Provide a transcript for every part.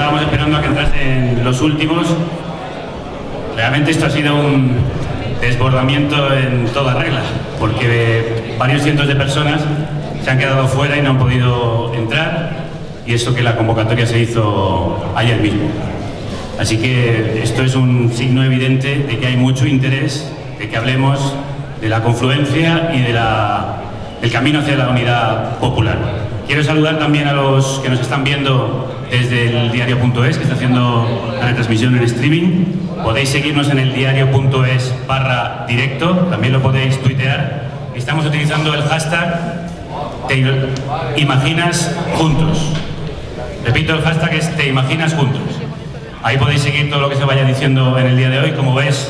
estábamos esperando a que entrasen los últimos. Realmente esto ha sido un desbordamiento en toda regla, porque varios cientos de personas se han quedado fuera y no han podido entrar, y eso que la convocatoria se hizo ayer mismo. Así que esto es un signo evidente de que hay mucho interés de que hablemos de la confluencia y del camino hacia la unidad popular. Quiero saludar también a los que nos están viendo desde el diario.es, que está haciendo la retransmisión en streaming. Podéis seguirnos en el diario.es/directo, también lo podéis tuitear. Estamos utilizando el hashtag Te Imaginas Juntos. Repito, el hashtag es Te Imaginas Juntos. Ahí podéis seguir todo lo que se vaya diciendo en el día de hoy. Como veis,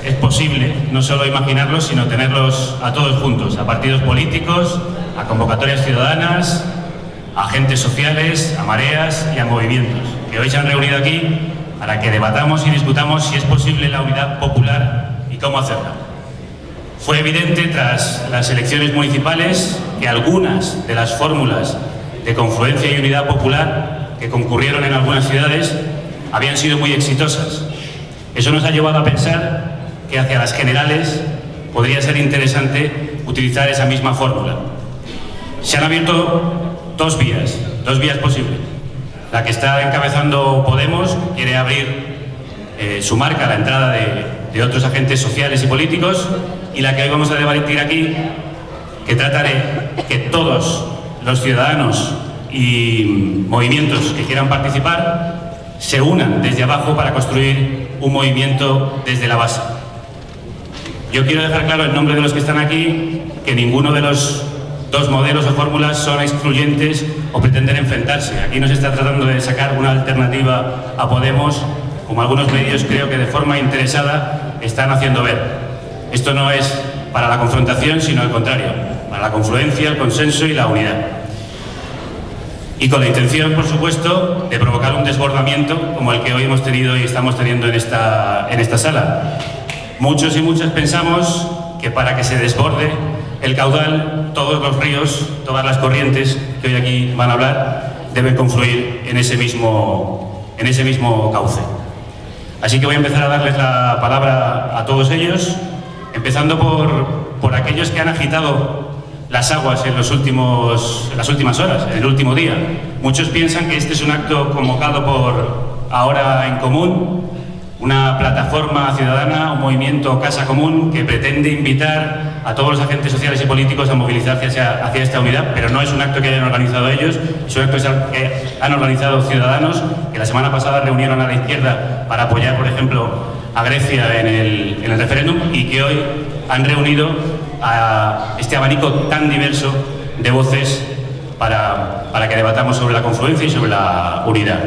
es posible no solo imaginarlos, sino tenerlos a todos juntos, a partidos políticos, a convocatorias ciudadanas, a agentes sociales, a mareas y a movimientos, que hoy se han reunido aquí para que debatamos y discutamos si es posible la unidad popular y cómo hacerla. Fue evidente tras las elecciones municipales que algunas de las fórmulas de confluencia y unidad popular que concurrieron en algunas ciudades habían sido muy exitosas. Eso nos ha llevado a pensar que hacia las generales podría ser interesante utilizar esa misma fórmula. Se han abierto dos vías posibles. La que está encabezando Podemos quiere abrir su marca a la entrada de otros agentes sociales y políticos, y la que hoy vamos a debatir aquí, que trata de que todos los ciudadanos y movimientos que quieran participar se unan desde abajo para construir un movimiento desde la base. Yo quiero dejar claro en nombre de los que están aquí que ninguno de los dos modelos o fórmulas son excluyentes o pretenden enfrentarse. Aquí no se está tratando de sacar una alternativa a Podemos, como algunos medios creo que de forma interesada están haciendo ver. Esto no es para la confrontación, sino al contrario, para la confluencia, el consenso y la unidad. Y con la intención, por supuesto, de provocar un desbordamiento como el que hoy hemos tenido y estamos teniendo en esta sala. Muchos y muchas pensamos que para que se desborde el caudal, todos los ríos, todas las corrientes que hoy aquí van a hablar, deben confluir en ese mismo cauce. Así que voy a empezar a darles la palabra a todos ellos, empezando por aquellos que han agitado las aguas en las últimas horas, en el último día. Muchos piensan que este es un acto convocado por Ahora en Común, una plataforma ciudadana, un movimiento Casa Común que pretende invitar a todos los agentes sociales y políticos a movilizarse hacia esta unidad, pero no es un acto que hayan organizado ellos, es un acto que han organizado ciudadanos que la semana pasada reunieron a la izquierda para apoyar, por ejemplo, a Grecia en el referéndum, y que hoy han reunido a este abanico tan diverso de voces para que debatamos sobre la confluencia y sobre la unidad.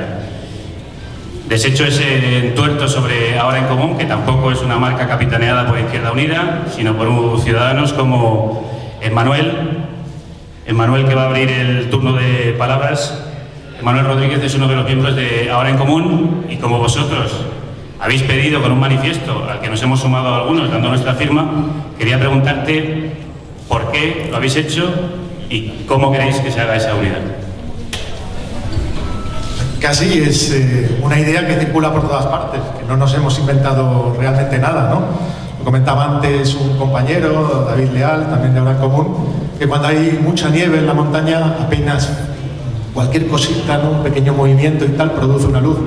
Desecho ese entuerto sobre Ahora en Común, que tampoco es una marca capitaneada por Izquierda Unida, sino por ciudadanos como Emmanuel, que va a abrir el turno de palabras. Emmanuel Rodríguez es uno de los miembros de Ahora en Común, y como vosotros habéis pedido con un manifiesto al que nos hemos sumado algunos dando nuestra firma, quería preguntarte por qué lo habéis hecho y cómo queréis que se haga esa unidad. Casi es una idea que circula por todas partes, que no nos hemos inventado realmente nada, ¿no? Lo comentaba antes un compañero, David Leal, también de Ahora en Común, que cuando hay mucha nieve en la montaña, apenas cualquier cosita, ¿no? Un pequeño movimiento y tal, produce una luz.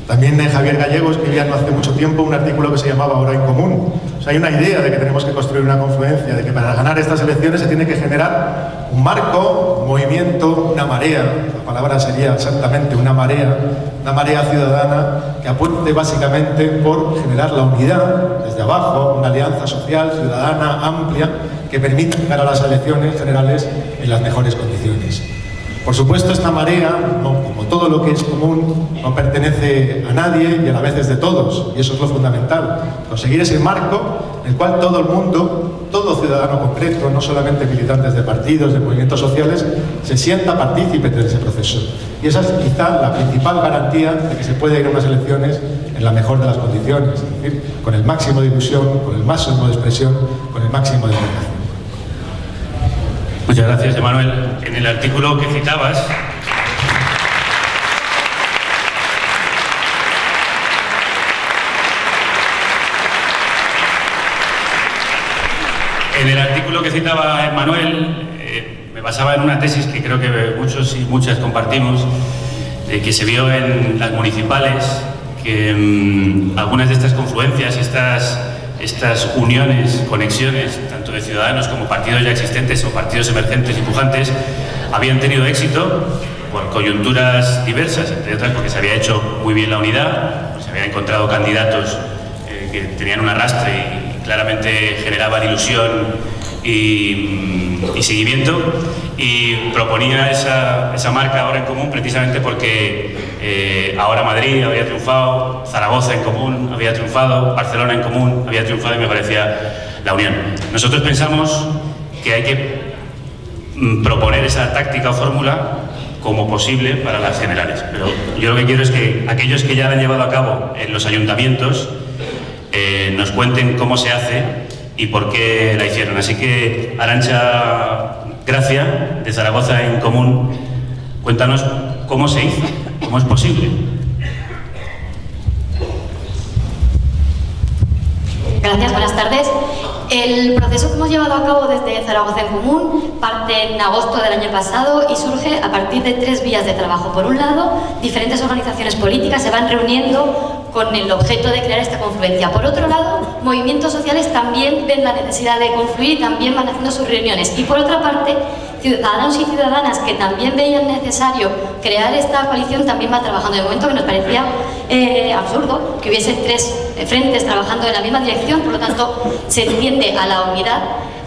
También Javier Gallego escribía no hace mucho tiempo un artículo que se llamaba Ahora en Común. O sea, hay una idea de que tenemos que construir una confluencia, de que para ganar estas elecciones se tiene que generar un marco, un movimiento, una marea. La palabra sería exactamente una marea ciudadana que apueste básicamente por generar la unidad desde abajo, una alianza social, ciudadana, amplia, que permita llegar a las elecciones generales en las mejores condiciones. Por supuesto, esta marea, como todo lo que es común, no pertenece a nadie y a la vez es de todos, y eso es lo fundamental. Conseguir ese marco en el cual todo el mundo, todo ciudadano concreto, no solamente militantes de partidos, de movimientos sociales, se sienta partícipe de ese proceso. Y esa es quizá la principal garantía de que se puede ir a unas elecciones en la mejor de las condiciones, es decir, con el máximo de ilusión, con el máximo de expresión, con el máximo de implicación. Muchas gracias, Emmanuel. En el artículo que citabas, ejemplo que citaba Emmanuel me basaba en una tesis que creo que muchos y muchas compartimos, que se vio en las municipales, que algunas de estas confluencias, estas uniones, conexiones, tanto de ciudadanos como partidos ya existentes o partidos emergentes y pujantes, habían tenido éxito por coyunturas diversas, entre otras porque se había hecho muy bien la unidad, pues se habían encontrado candidatos que tenían un arrastre y claramente generaban ilusión y seguimiento, y proponía esa marca Ahora en Común precisamente porque ahora Madrid había triunfado, Zaragoza en Común había triunfado, Barcelona en Común había triunfado y me parecía la unión. Nosotros pensamos que hay que proponer esa táctica o fórmula como posible para las generales, pero yo lo que quiero es que aquellos que ya la han llevado a cabo en los ayuntamientos nos cuenten cómo se hace y por qué la hicieron. Así que, Arantxa Gracia, de Zaragoza en Común, cuéntanos cómo se hizo, cómo es posible. Gracias, buenas tardes. El proceso que hemos llevado a cabo desde Zaragoza en Común parte en agosto del año pasado y surge a partir de 3 vías de trabajo. Por un lado, diferentes organizaciones políticas se van reuniendo con el objeto de crear esta confluencia. Por otro lado, movimientos sociales también ven la necesidad de confluir y también van haciendo sus reuniones. Y por otra parte, ciudadanos y ciudadanas que también veían necesario crear esta coalición también van trabajando. De momento que nos parecía absurdo que hubiese 3 frentes trabajando en la misma dirección, por lo tanto se tiende a la unidad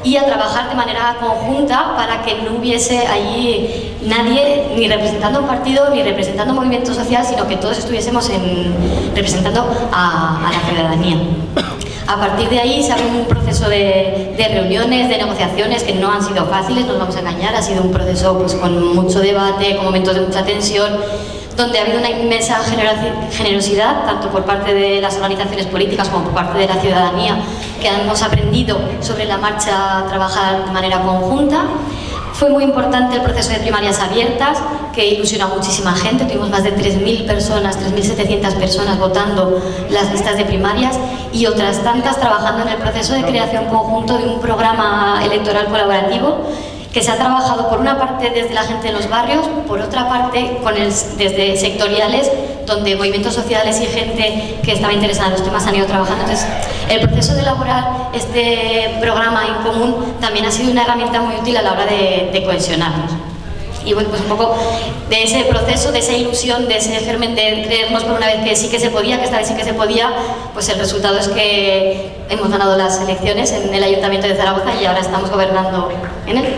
y a trabajar de manera conjunta para que no hubiese allí nadie ni representando un partido ni representando un movimiento social, sino que todos estuviésemos representando a la ciudadanía. A partir de ahí se abre un proceso de reuniones, de negociaciones que no han sido fáciles, no nos vamos a engañar, ha sido un proceso pues, con mucho debate, con momentos de mucha tensión, donde ha habido una inmensa generosidad, tanto por parte de las organizaciones políticas como por parte de la ciudadanía, que hemos aprendido sobre la marcha a trabajar de manera conjunta. Fue muy importante el proceso de primarias abiertas, que ilusionó a muchísima gente. Tuvimos más de 3.000 personas, 3.700 personas votando las listas de primarias y otras tantas trabajando en el proceso de creación conjunto de un programa electoral colaborativo que se ha trabajado por una parte desde la gente de los barrios, por otra parte desde sectoriales, donde movimientos sociales y gente que estaba interesada en los temas han ido trabajando. Entonces, el proceso de elaborar este programa en común también ha sido una herramienta muy útil a la hora de cohesionarnos. Y bueno, pues un poco de ese proceso, de esa ilusión, de ese germen de creernos por una vez que sí que se podía, que esta vez sí que se podía, pues el resultado es que hemos ganado las elecciones en el Ayuntamiento de Zaragoza y ahora estamos gobernando en él.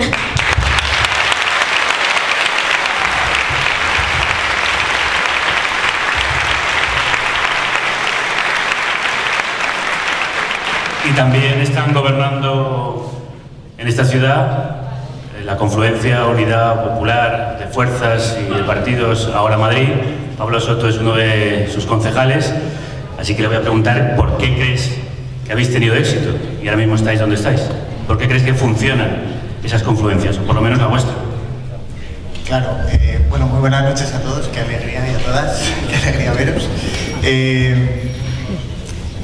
Y también están gobernando en esta ciudad la confluencia, unidad popular de fuerzas y de partidos Ahora Madrid. Pablo Soto es uno de sus concejales, así que le voy a preguntar por qué crees que habéis tenido éxito y ahora mismo estáis donde estáis. ¿Por qué crees que funcionan esas confluencias, o por lo menos la vuestra? Claro, bueno, muy buenas noches a todos, qué alegría y a todas, qué alegría veros.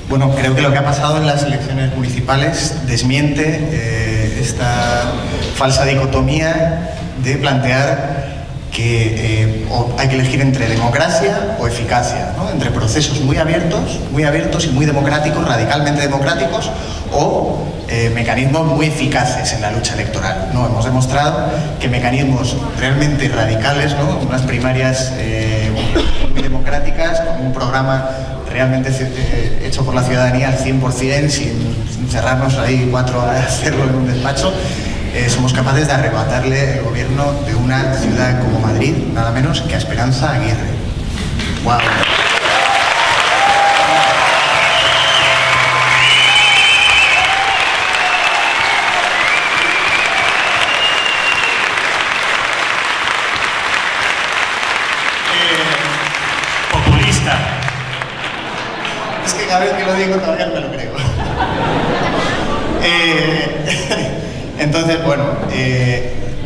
Bueno, creo que lo que ha pasado en las elecciones municipales desmiente esta falsa dicotomía de plantear que hay que elegir entre democracia o eficacia, ¿no? Entre procesos muy abiertos y muy democráticos, radicalmente democráticos, o mecanismos muy eficaces en la lucha electoral, ¿no? Hemos demostrado que mecanismos realmente radicales, ¿no? Unas primarias muy democráticas, con un programa realmente hecho por la ciudadanía al 100%, sin cerrarnos ahí 4 horas a hacerlo en un despacho, somos capaces de arrebatarle el gobierno de una ciudad como Madrid, nada menos que a Esperanza Aguirre. ¡Wow! Populista. Es que cada vez que lo digo todavía no me lo creo. Entonces, bueno,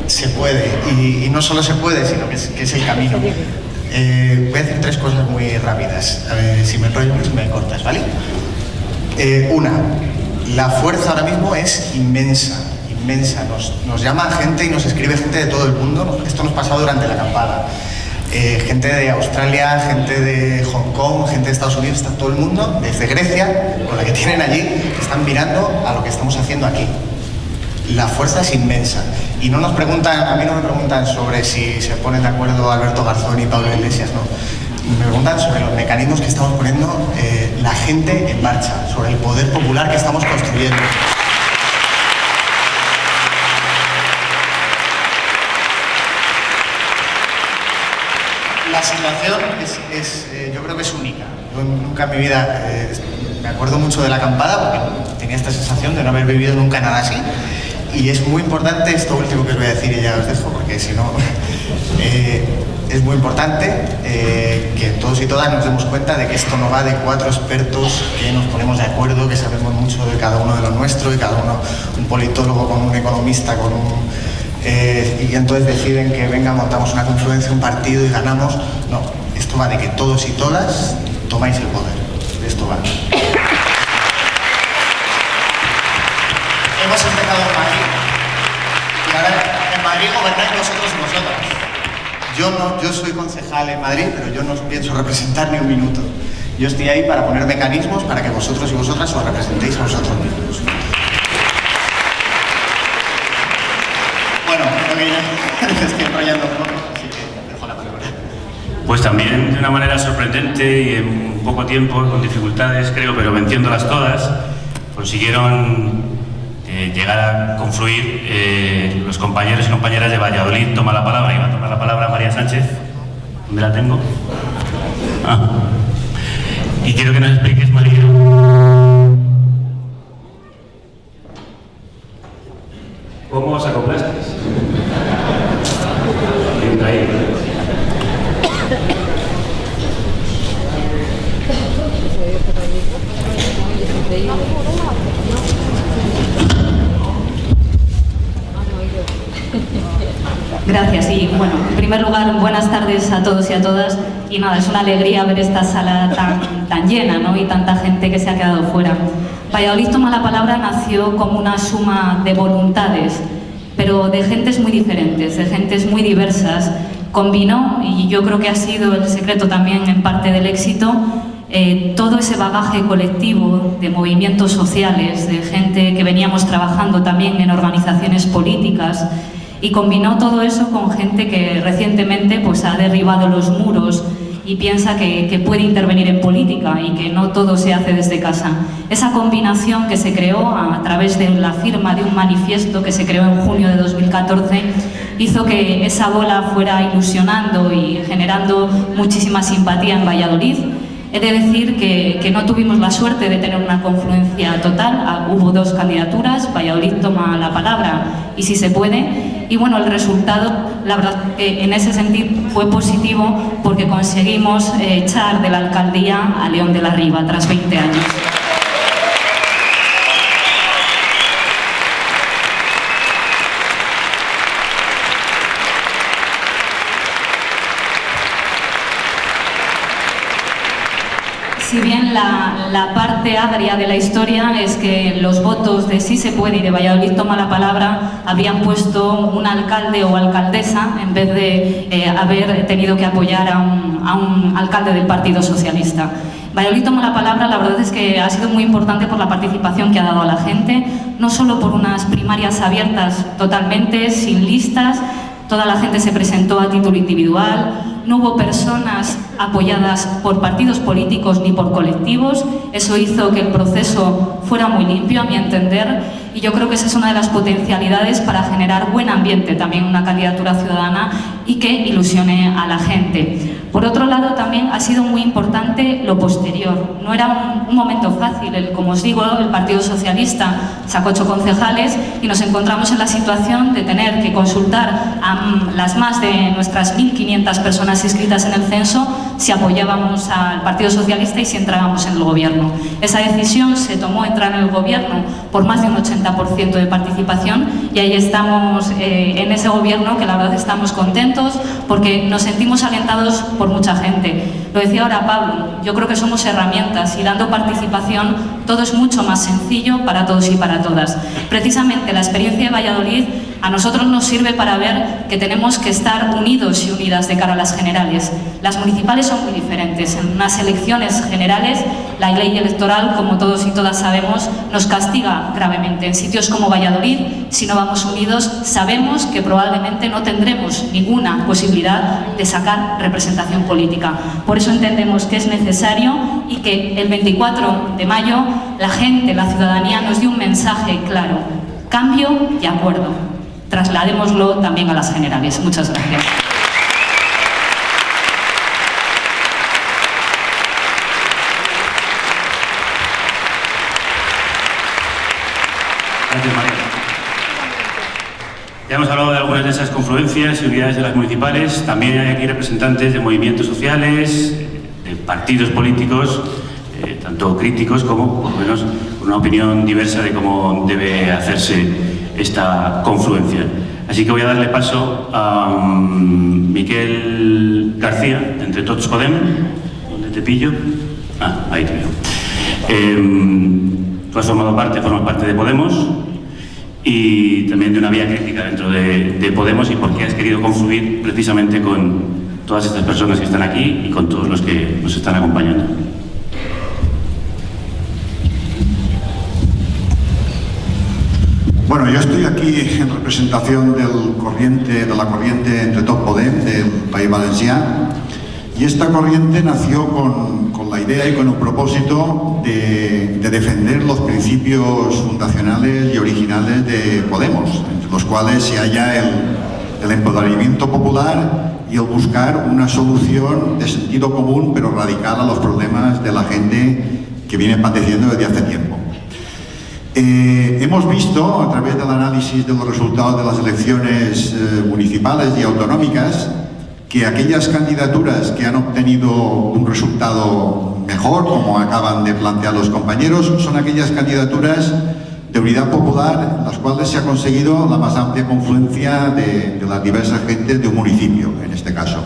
se puede, y no solo se puede, sino que es el camino. Voy a decir 3 cosas muy rápidas, a ver si me enrollo, pues me cortas, ¿vale? Una, la fuerza ahora mismo es inmensa, inmensa. Nos llama gente y nos escribe gente de todo el mundo. Esto nos pasó durante la acampada. Gente de Australia, gente de Hong Kong, gente de Estados Unidos, está todo el mundo, desde Grecia, con la que tienen allí, están mirando a lo que estamos haciendo aquí. La fuerza es inmensa. Y no nos preguntan, a mí no me preguntan sobre si se ponen de acuerdo Alberto Garzón y Pablo Iglesias, no. Me preguntan sobre los mecanismos que estamos poniendo la gente en marcha, sobre el poder popular que estamos construyendo. La situación yo creo que es única. Yo nunca en mi vida me acuerdo mucho de la acampada porque tenía esta sensación de no haber vivido nunca nada así. Y es muy importante esto último que os voy a decir y ya os dejo porque si no... es muy importante que todos y todas nos demos cuenta de que esto no va de 4 expertos que nos ponemos de acuerdo, que sabemos mucho de cada uno de lo nuestro y cada uno, un politólogo con un economista, con un... y entonces deciden que venga, montamos una confluencia, un partido y ganamos. No, esto va de que todos y todas tomáis el poder. De esto va. Hemos empezado en Madrid. Y ahora en Madrid gobernáis vosotros y vosotras. Yo soy concejal en Madrid, pero yo no os pienso representar ni un minuto. Yo estoy ahí para poner mecanismos para que vosotros y vosotras os representéis a vosotros mismos. Bueno, creo que ya estoy enrollando un poco, así que dejo la palabra. Pues también de una manera sorprendente y en poco tiempo, con dificultades creo, pero venciéndolas todas, consiguieron llegar a confluir los compañeros y compañeras de Valladolid. Toma la palabra, iba a tomar la palabra María Sánchez. ¿Dónde la tengo? Ah. Y quiero que nos expliques, María, ¿cómo os acoplasteis? Entra ahí. Gracias y bueno, en primer lugar, buenas tardes a todos y a todas y nada, es una alegría ver esta sala tan llena, ¿no? Y tanta gente que se ha quedado fuera. Valladolid Toma la Palabra nació como una suma de voluntades, pero de gentes muy diferentes, de gentes muy diversas. Combinó, y yo creo que ha sido el secreto también en parte del éxito, todo ese bagaje colectivo de movimientos sociales, de gente que veníamos trabajando también en organizaciones políticas, y combinó todo eso con gente que recientemente pues, ha derribado los muros y piensa que puede intervenir en política y que no todo se hace desde casa. Esa combinación que se creó a través de la firma de un manifiesto que se creó en junio de 2014 hizo que esa bola fuera ilusionando y generando muchísima simpatía en Valladolid. He de decir que no tuvimos la suerte de tener una confluencia total. Hubo 2 candidaturas, Valladolid Toma la Palabra y Si se puede. Y bueno, el resultado, la verdad, en ese sentido fue positivo porque conseguimos echar de la alcaldía a León de la Riva tras 20 años. Si bien la parte agria de la historia es que los votos de Sí se puede y de Valladolid Toma la Palabra habían puesto un alcalde o alcaldesa en vez de haber tenido que apoyar a un alcalde del Partido Socialista. Valladolid Toma la Palabra, la verdad es que ha sido muy importante por la participación que ha dado a la gente, no solo por unas primarias abiertas totalmente, sin listas, toda la gente se presentó a título individual, no hubo personas apoyadas por partidos políticos ni por colectivos. Eso hizo que el proceso fuera muy limpio, a mi entender, y yo creo que esa es una de las potencialidades para generar buen ambiente también en una candidatura ciudadana y que ilusione a la gente. Por otro lado, también ha sido muy importante lo posterior. No era un momento fácil. Como os digo, el Partido Socialista sacó 8 concejales y nos encontramos en la situación de tener que consultar a las más de nuestras 1.500 personas inscritas en el censo si apoyábamos al Partido Socialista y si entrábamos en el gobierno. Esa decisión se tomó entrar en el gobierno por más de un 80% de participación y ahí estamos en ese gobierno, que la verdad estamos contentos porque nos sentimos alentados por mucha gente. Lo decía ahora Pablo, yo creo que somos herramientas y dando participación todo es mucho más sencillo para todos y para todas. Precisamente la experiencia de Valladolid a nosotros nos sirve para ver que tenemos que estar unidos y unidas de cara a las generales. Las municipales son muy diferentes. En unas elecciones generales, la ley electoral, como todos y todas sabemos, nos castiga gravemente. En sitios como Valladolid, si no vamos unidos, sabemos que probablemente no tendremos ninguna posibilidad de sacar representación política. Por eso entendemos que es necesario y que el 24 de mayo la gente, la ciudadanía, nos dé un mensaje claro: cambio y acuerdo. Trasladémoslo también a las generales. Muchas gracias. Gracias, María. Ya hemos hablado de algunas de esas confluencias y unidades de las municipales. También hay aquí representantes de movimientos sociales, de partidos políticos, tanto críticos como, por lo menos, con una opinión diversa de cómo debe hacerse esta confluencia. Así que voy a darle paso a Miquel García, de Entre Tots Podem. ¿Dónde te pillo? Ah, ahí te veo. Tú has formas parte de Podemos y también de una vía crítica dentro de Podemos, y por qué has querido confluir precisamente con todas estas personas que están aquí y con todos los que nos están acompañando. Bueno, yo estoy aquí en representación de la corriente Entre Tots Podem del País Valencià, y esta corriente nació con la idea y con el propósito de defender los principios fundacionales y originales de Podemos, entre los cuales se halla el empoderamiento popular y el buscar una solución de sentido común pero radical a los problemas de la gente que viene padeciendo desde hace tiempo. Hemos visto, a través del análisis de los resultados de las elecciones municipales y autonómicas, que aquellas candidaturas que han obtenido un resultado mejor, como acaban de plantear los compañeros, son aquellas candidaturas de unidad popular en las cuales se ha conseguido la más amplia confluencia de las diversas gentes de un municipio, en este caso.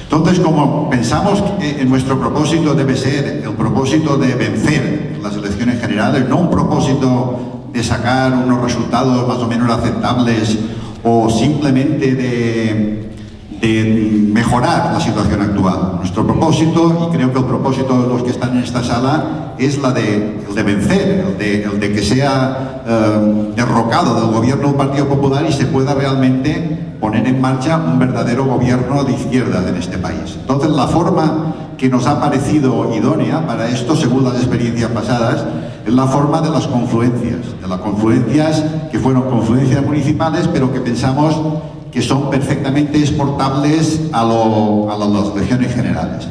Entonces, como pensamos que nuestro propósito debe ser el propósito de vencer las elecciones generales, no un propósito de sacar unos resultados más o menos aceptables o simplemente de mejorar la situación actual. Nuestro propósito, y creo que el propósito de los que están en esta sala, es el de vencer, el de que sea derrocado del gobierno del Partido Popular y se pueda realmente poner en marcha un verdadero gobierno de izquierdas en este país. Entonces, la forma que nos ha parecido idónea para esto, según las experiencias pasadas, es la forma de las confluencias que fueron confluencias municipales, pero que pensamos que son perfectamente exportables a las elecciones generales.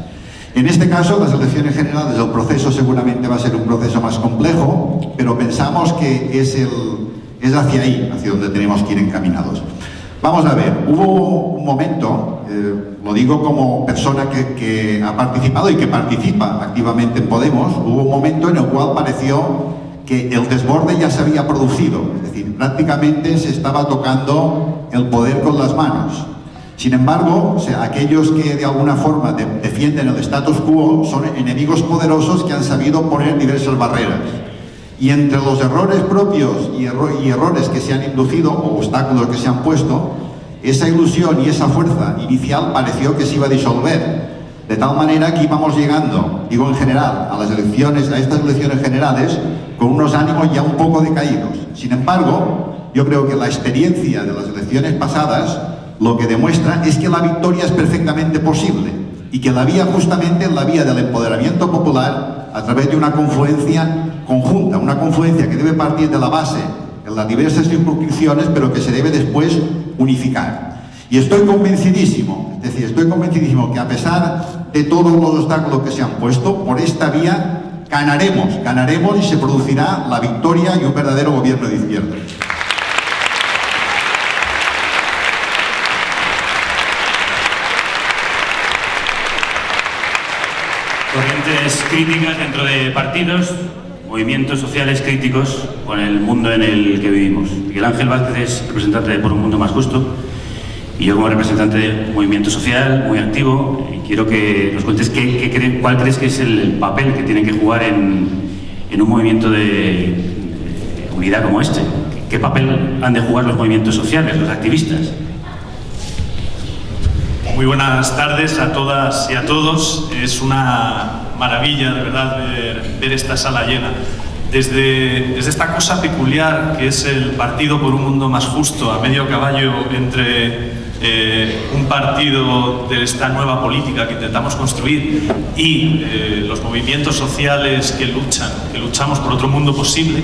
En este caso, las elecciones generales, el proceso seguramente va a ser un proceso más complejo, pero pensamos que es hacia ahí, hacia donde tenemos que ir encaminados. Vamos a ver, hubo un momento, lo digo como persona que ha participado y que participa activamente en Podemos, hubo un momento en el cual pareció que el desborde ya se había producido, es decir, prácticamente se estaba tocando el poder con las manos. Sin embargo, aquellos que de alguna forma defienden el status quo son enemigos poderosos que han sabido poner diversas barreras. Y entre los errores propios y errores que se han inducido, o obstáculos que se han puesto, esa ilusión y esa fuerza inicial pareció que se iba a disolver. De tal manera que íbamos llegando, digo en general, a estas elecciones generales, con unos ánimos ya un poco decaídos. Sin embargo, yo creo que la experiencia de las elecciones pasadas lo que demuestra es que la victoria es perfectamente posible y que la vía, justamente, la vía del empoderamiento popular a través de una confluencia conjunta, una confluencia que debe partir de la base en las diversas circunscripciones, pero que se debe después unificar. Y estoy convencidísimo, es decir, que a pesar de todos los obstáculos que se han puesto, por esta vía ganaremos y se producirá la victoria y un verdadero gobierno de izquierda. Corrientes críticas dentro de partidos, movimientos sociales críticos con el mundo en el que vivimos. Miguel Ángel Vázquez es representante de Por un Mundo Más Justo y yo, como representante de movimiento social muy activo, quiero que nos cuentes cuál crees que es el papel que tienen que jugar en en un movimiento de unidad como este? ¿Qué papel han de jugar los movimientos sociales, los activistas? Muy buenas tardes a todas y a todos. Es una maravilla, de verdad, ver esta sala llena. Desde esta cosa peculiar que es el Partido por un Mundo Más Justo, a medio caballo entre un partido de esta nueva política que intentamos construir y los movimientos sociales que luchamos por otro mundo posible,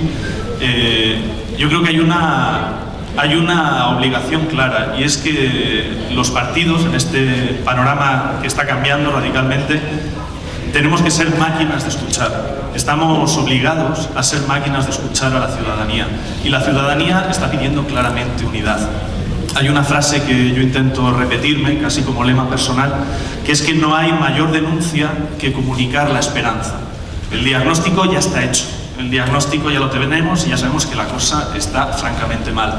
yo creo que hay una obligación clara, y es que los partidos, en este panorama que está cambiando radicalmente, tenemos que ser máquinas de escuchar. Estamos obligados a ser máquinas de escuchar a la ciudadanía, y la ciudadanía está pidiendo claramente unidad. Hay una frase que yo intento repetirme, casi como lema personal, que es que no hay mayor denuncia que comunicar la esperanza. El diagnóstico ya está hecho. El diagnóstico ya lo tenemos y ya sabemos que la cosa está francamente mal.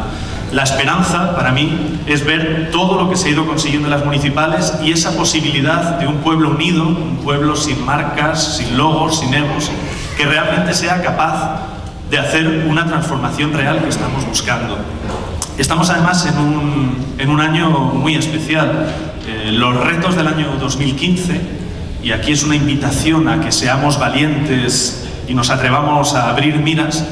La esperanza, para mí, es ver todo lo que se ha ido consiguiendo en las municipales y esa posibilidad de un pueblo unido, un pueblo sin marcas, sin logos, sin egos, que realmente sea capaz de hacer una transformación real que estamos buscando. Estamos además en un año muy especial. Los retos del año 2015, y aquí es una invitación a que seamos valientes y nos atrevamos a abrir miras,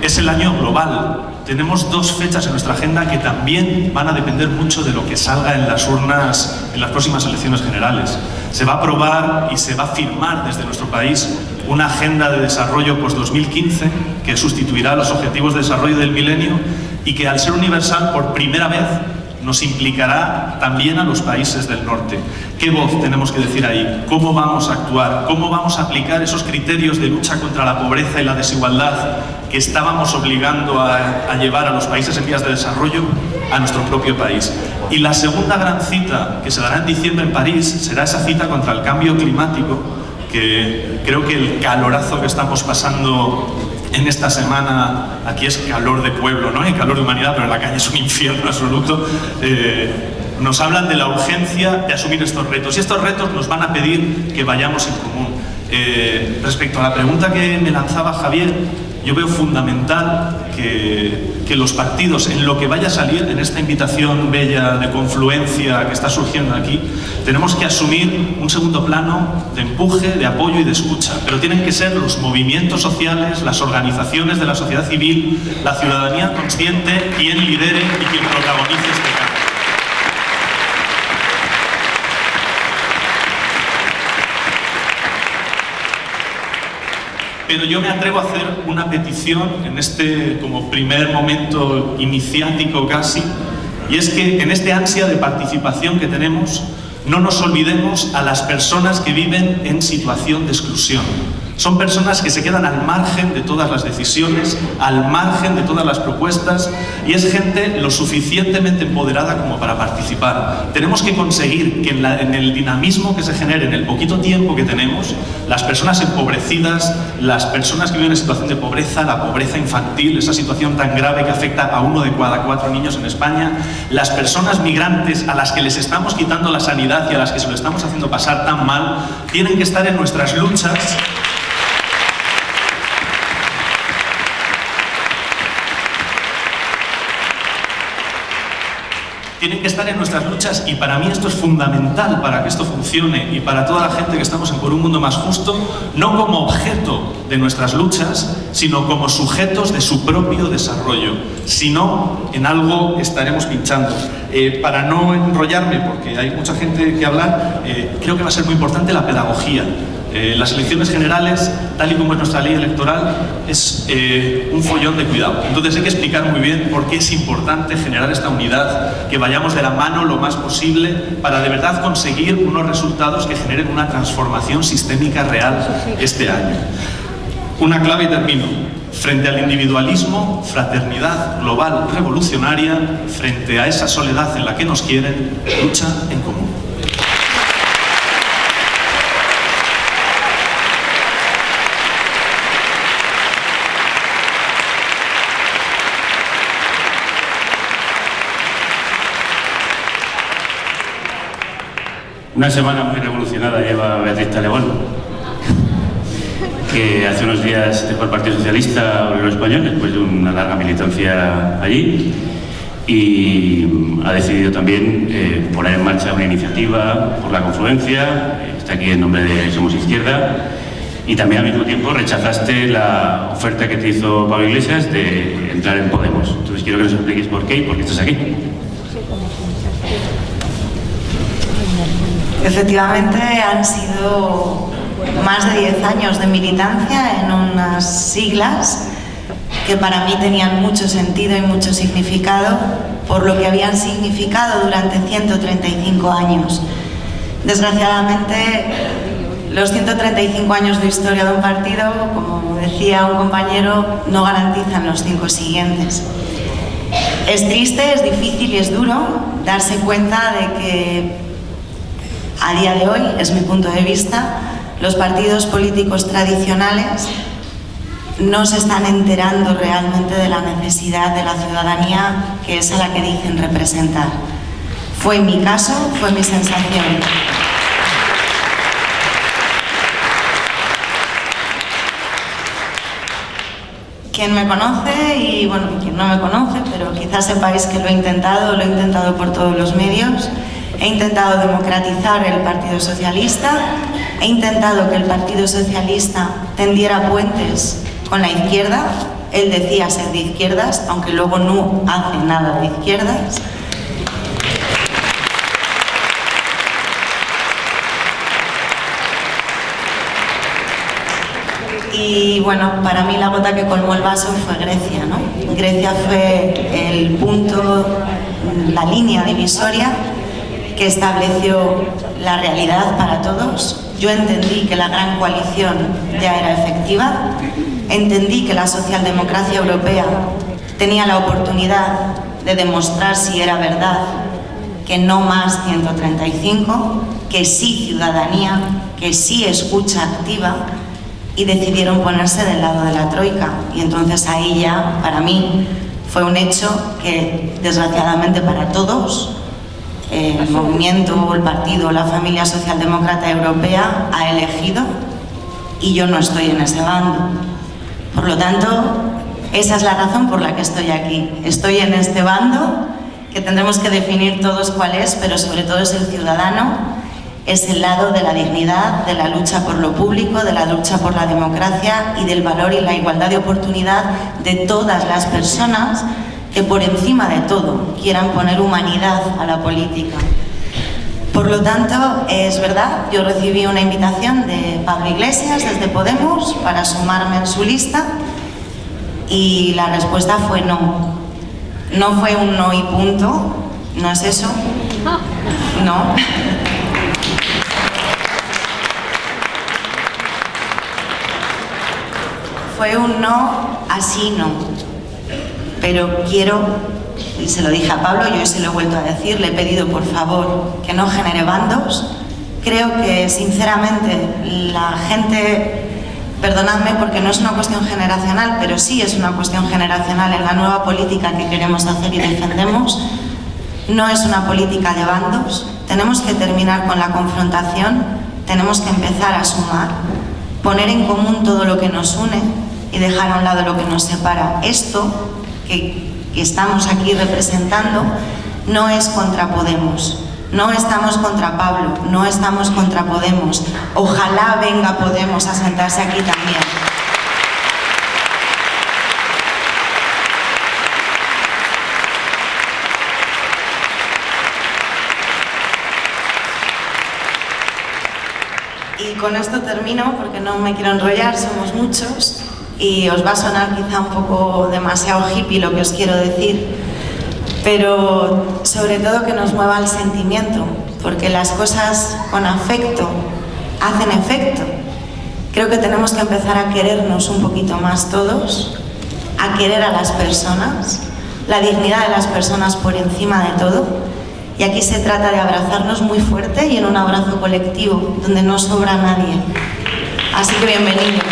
es el año global. Tenemos dos fechas en nuestra agenda que también van a depender mucho de lo que salga en las urnas en las próximas elecciones generales. Se va a aprobar y se va a firmar desde nuestro país una agenda de desarrollo post-2015 que sustituirá los objetivos de desarrollo del milenio y que, al ser universal, por primera vez nos implicará también a los países del norte. ¿Qué voz tenemos que decir ahí? ¿Cómo vamos a actuar? ¿Cómo vamos a aplicar esos criterios de lucha contra la pobreza y la desigualdad que estábamos obligando a llevar a los países en vías de desarrollo a nuestro propio país? Y la segunda gran cita, que se dará en diciembre en París, será esa cita contra el cambio climático, que creo que el calorazo que estamos pasando en esta semana, aquí es calor de pueblo, no hay calor de humanidad, pero en la calle es un infierno absoluto. Nos hablan de la urgencia de asumir estos retos, y estos retos nos van a pedir que vayamos en común. Respecto a la pregunta que me lanzaba Javier, yo veo fundamental que los partidos, en lo que vaya a salir, en esta invitación bella de confluencia que está surgiendo aquí, tenemos que asumir un segundo plano de empuje, de apoyo y de escucha. Pero tienen que ser los movimientos sociales, las organizaciones de la sociedad civil, la ciudadanía consciente, quien lidere y quien protagonice este cambio. Pero yo me atrevo a hacer una petición en este como primer momento iniciático casi, y es que en este ansia de participación que tenemos, no nos olvidemos a las personas que viven en situación de exclusión. Son personas que se quedan al margen de todas las decisiones, al margen de todas las propuestas, y es gente lo suficientemente empoderada como para participar. Tenemos que conseguir que en el dinamismo que se genere en el poquito tiempo que tenemos, las personas empobrecidas, las personas que viven en situación de pobreza, la pobreza infantil, esa situación tan grave que afecta a 1 de cada 4 niños en España, las personas migrantes a las que les estamos quitando la sanidad y a las que se lo estamos haciendo pasar tan mal, tienen que estar en nuestras luchas. Tienen que estar en nuestras luchas, y para mí esto es fundamental para que esto funcione y para toda la gente que estamos en Por un Mundo Más Justo, no como objeto de nuestras luchas, sino como sujetos de su propio desarrollo. Si no, en algo estaremos pinchando. Para no enrollarme, porque hay mucha gente que hablar, creo que va a ser muy importante la pedagogía. Las elecciones generales, tal y como es nuestra ley electoral, es un follón de cuidado. Entonces hay que explicar muy bien por qué es importante generar esta unidad, que vayamos de la mano lo más posible para de verdad conseguir unos resultados que generen una transformación sistémica real este año. Una clave y termino. Frente al individualismo, fraternidad global revolucionaria. Frente a esa soledad en la que nos quieren, lucha en común. Una semana muy revolucionada lleva Beatriz Talebón. que hace unos días dejó el Partido Socialista Obrero Español después de una larga militancia allí y ha decidido también poner en marcha una iniciativa por la confluencia. Está aquí en nombre de Somos Izquierda. Y también al mismo tiempo rechazaste la oferta que te hizo Pablo Iglesias de entrar en Podemos. Entonces quiero que nos expliques por qué y por qué estás aquí. Efectivamente han sido más de 10 años de militancia en unas siglas que para mí tenían mucho sentido y mucho significado por lo que habían significado durante 135 años. Desgraciadamente, los 135 años de historia de un partido, como decía un compañero, no garantizan los 5 siguientes. Es triste, es difícil y es duro darse cuenta de que a día de hoy, es mi punto de vista, los partidos políticos tradicionales no se están enterando realmente de la necesidad de la ciudadanía que es a la que dicen representar. Fue mi caso, fue mi sensación. Quien me conoce y bueno, quien no me conoce, pero quizás sepáis que lo he intentado por todos los medios. He intentado democratizar el Partido Socialista, he intentado que el Partido Socialista tendiera puentes con la izquierda. Él decía ser de izquierdas, aunque luego no hace nada de izquierdas. Y bueno, para mí la gota que colmó el vaso fue Grecia, ¿no? Grecia fue el punto, la línea divisoria que estableció la realidad para todos. Yo entendí que la gran coalición ya era efectiva, entendí que la socialdemocracia europea tenía la oportunidad de demostrar si era verdad que no más 135, que sí ciudadanía, que sí escucha activa, y decidieron ponerse del lado de la troika. Y entonces ahí ya, para mí, fue un hecho que, desgraciadamente para todos, el movimiento, el partido, la familia socialdemócrata europea ha elegido, y yo no estoy en ese bando. Por lo tanto, esa es la razón por la que estoy aquí. Estoy en este bando, que tendremos que definir todos cuál es, pero sobre todo es el ciudadano. Es el lado de la dignidad, de la lucha por lo público, de la lucha por la democracia y del valor y la igualdad de oportunidad de todas las personas que por encima de todo quieran poner humanidad a la política. Por lo tanto, es verdad, yo recibí una invitación de Pablo Iglesias desde Podemos para sumarme en su lista y la respuesta fue no. No fue un no y punto, no es eso, no. Fue un no, así no. Pero quiero, y se lo dije a Pablo y hoy se lo he vuelto a decir, le he pedido por favor que no genere bandos. Creo que sinceramente la gente, perdonadme porque no es una cuestión generacional, pero sí es una cuestión generacional en la nueva política que queremos hacer y defendemos. No es una política de bandos. Tenemos que terminar con la confrontación, tenemos que empezar a sumar, poner en común todo lo que nos une y dejar a un lado lo que nos separa. Esto que estamos aquí representando no es contra Podemos, no estamos contra Pablo, no estamos contra Podemos. Ojalá venga Podemos a sentarse aquí también. Y con esto termino porque no me quiero enrollar, somos muchos y os va a sonar quizá un poco demasiado hippie lo que os quiero decir, pero sobre todo que nos mueva el sentimiento, porque las cosas con afecto hacen efecto. Creo que tenemos que empezar a querernos un poquito más todos, a querer a las personas, la dignidad de las personas por encima de todo. Y aquí se trata de abrazarnos muy fuerte y en un abrazo colectivo, donde no sobra nadie. Así que bienvenidos.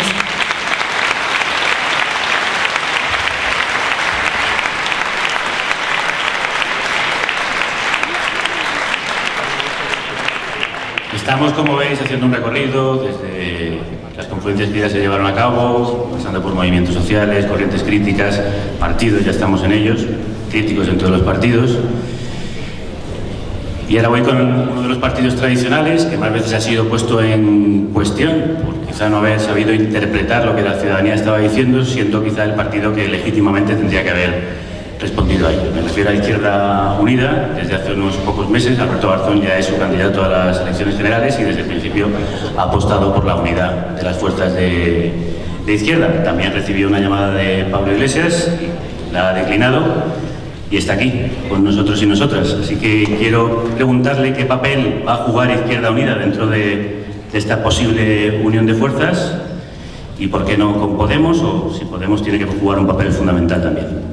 Estamos, como veis, haciendo un recorrido desde las confluencias que ya se llevaron a cabo, pasando por movimientos sociales, corrientes críticas, partidos, ya estamos en ellos, críticos en todos los partidos. Y ahora voy con uno de los partidos tradicionales que más veces ha sido puesto en cuestión, por quizá no haber sabido interpretar lo que la ciudadanía estaba diciendo, siendo quizá el partido que legítimamente tendría que haber respondido a ello. Me refiero a Izquierda Unida. Desde hace unos pocos meses Alberto Garzón ya es su candidato a las elecciones generales y desde el principio ha apostado por la unidad de las fuerzas de izquierda. También recibió una llamada de Pablo Iglesias, la ha declinado y está aquí con nosotros y nosotras. Así que quiero preguntarle qué papel va a jugar Izquierda Unida dentro de esta posible unión de fuerzas y por qué no con Podemos, o si Podemos tiene que jugar un papel fundamental también.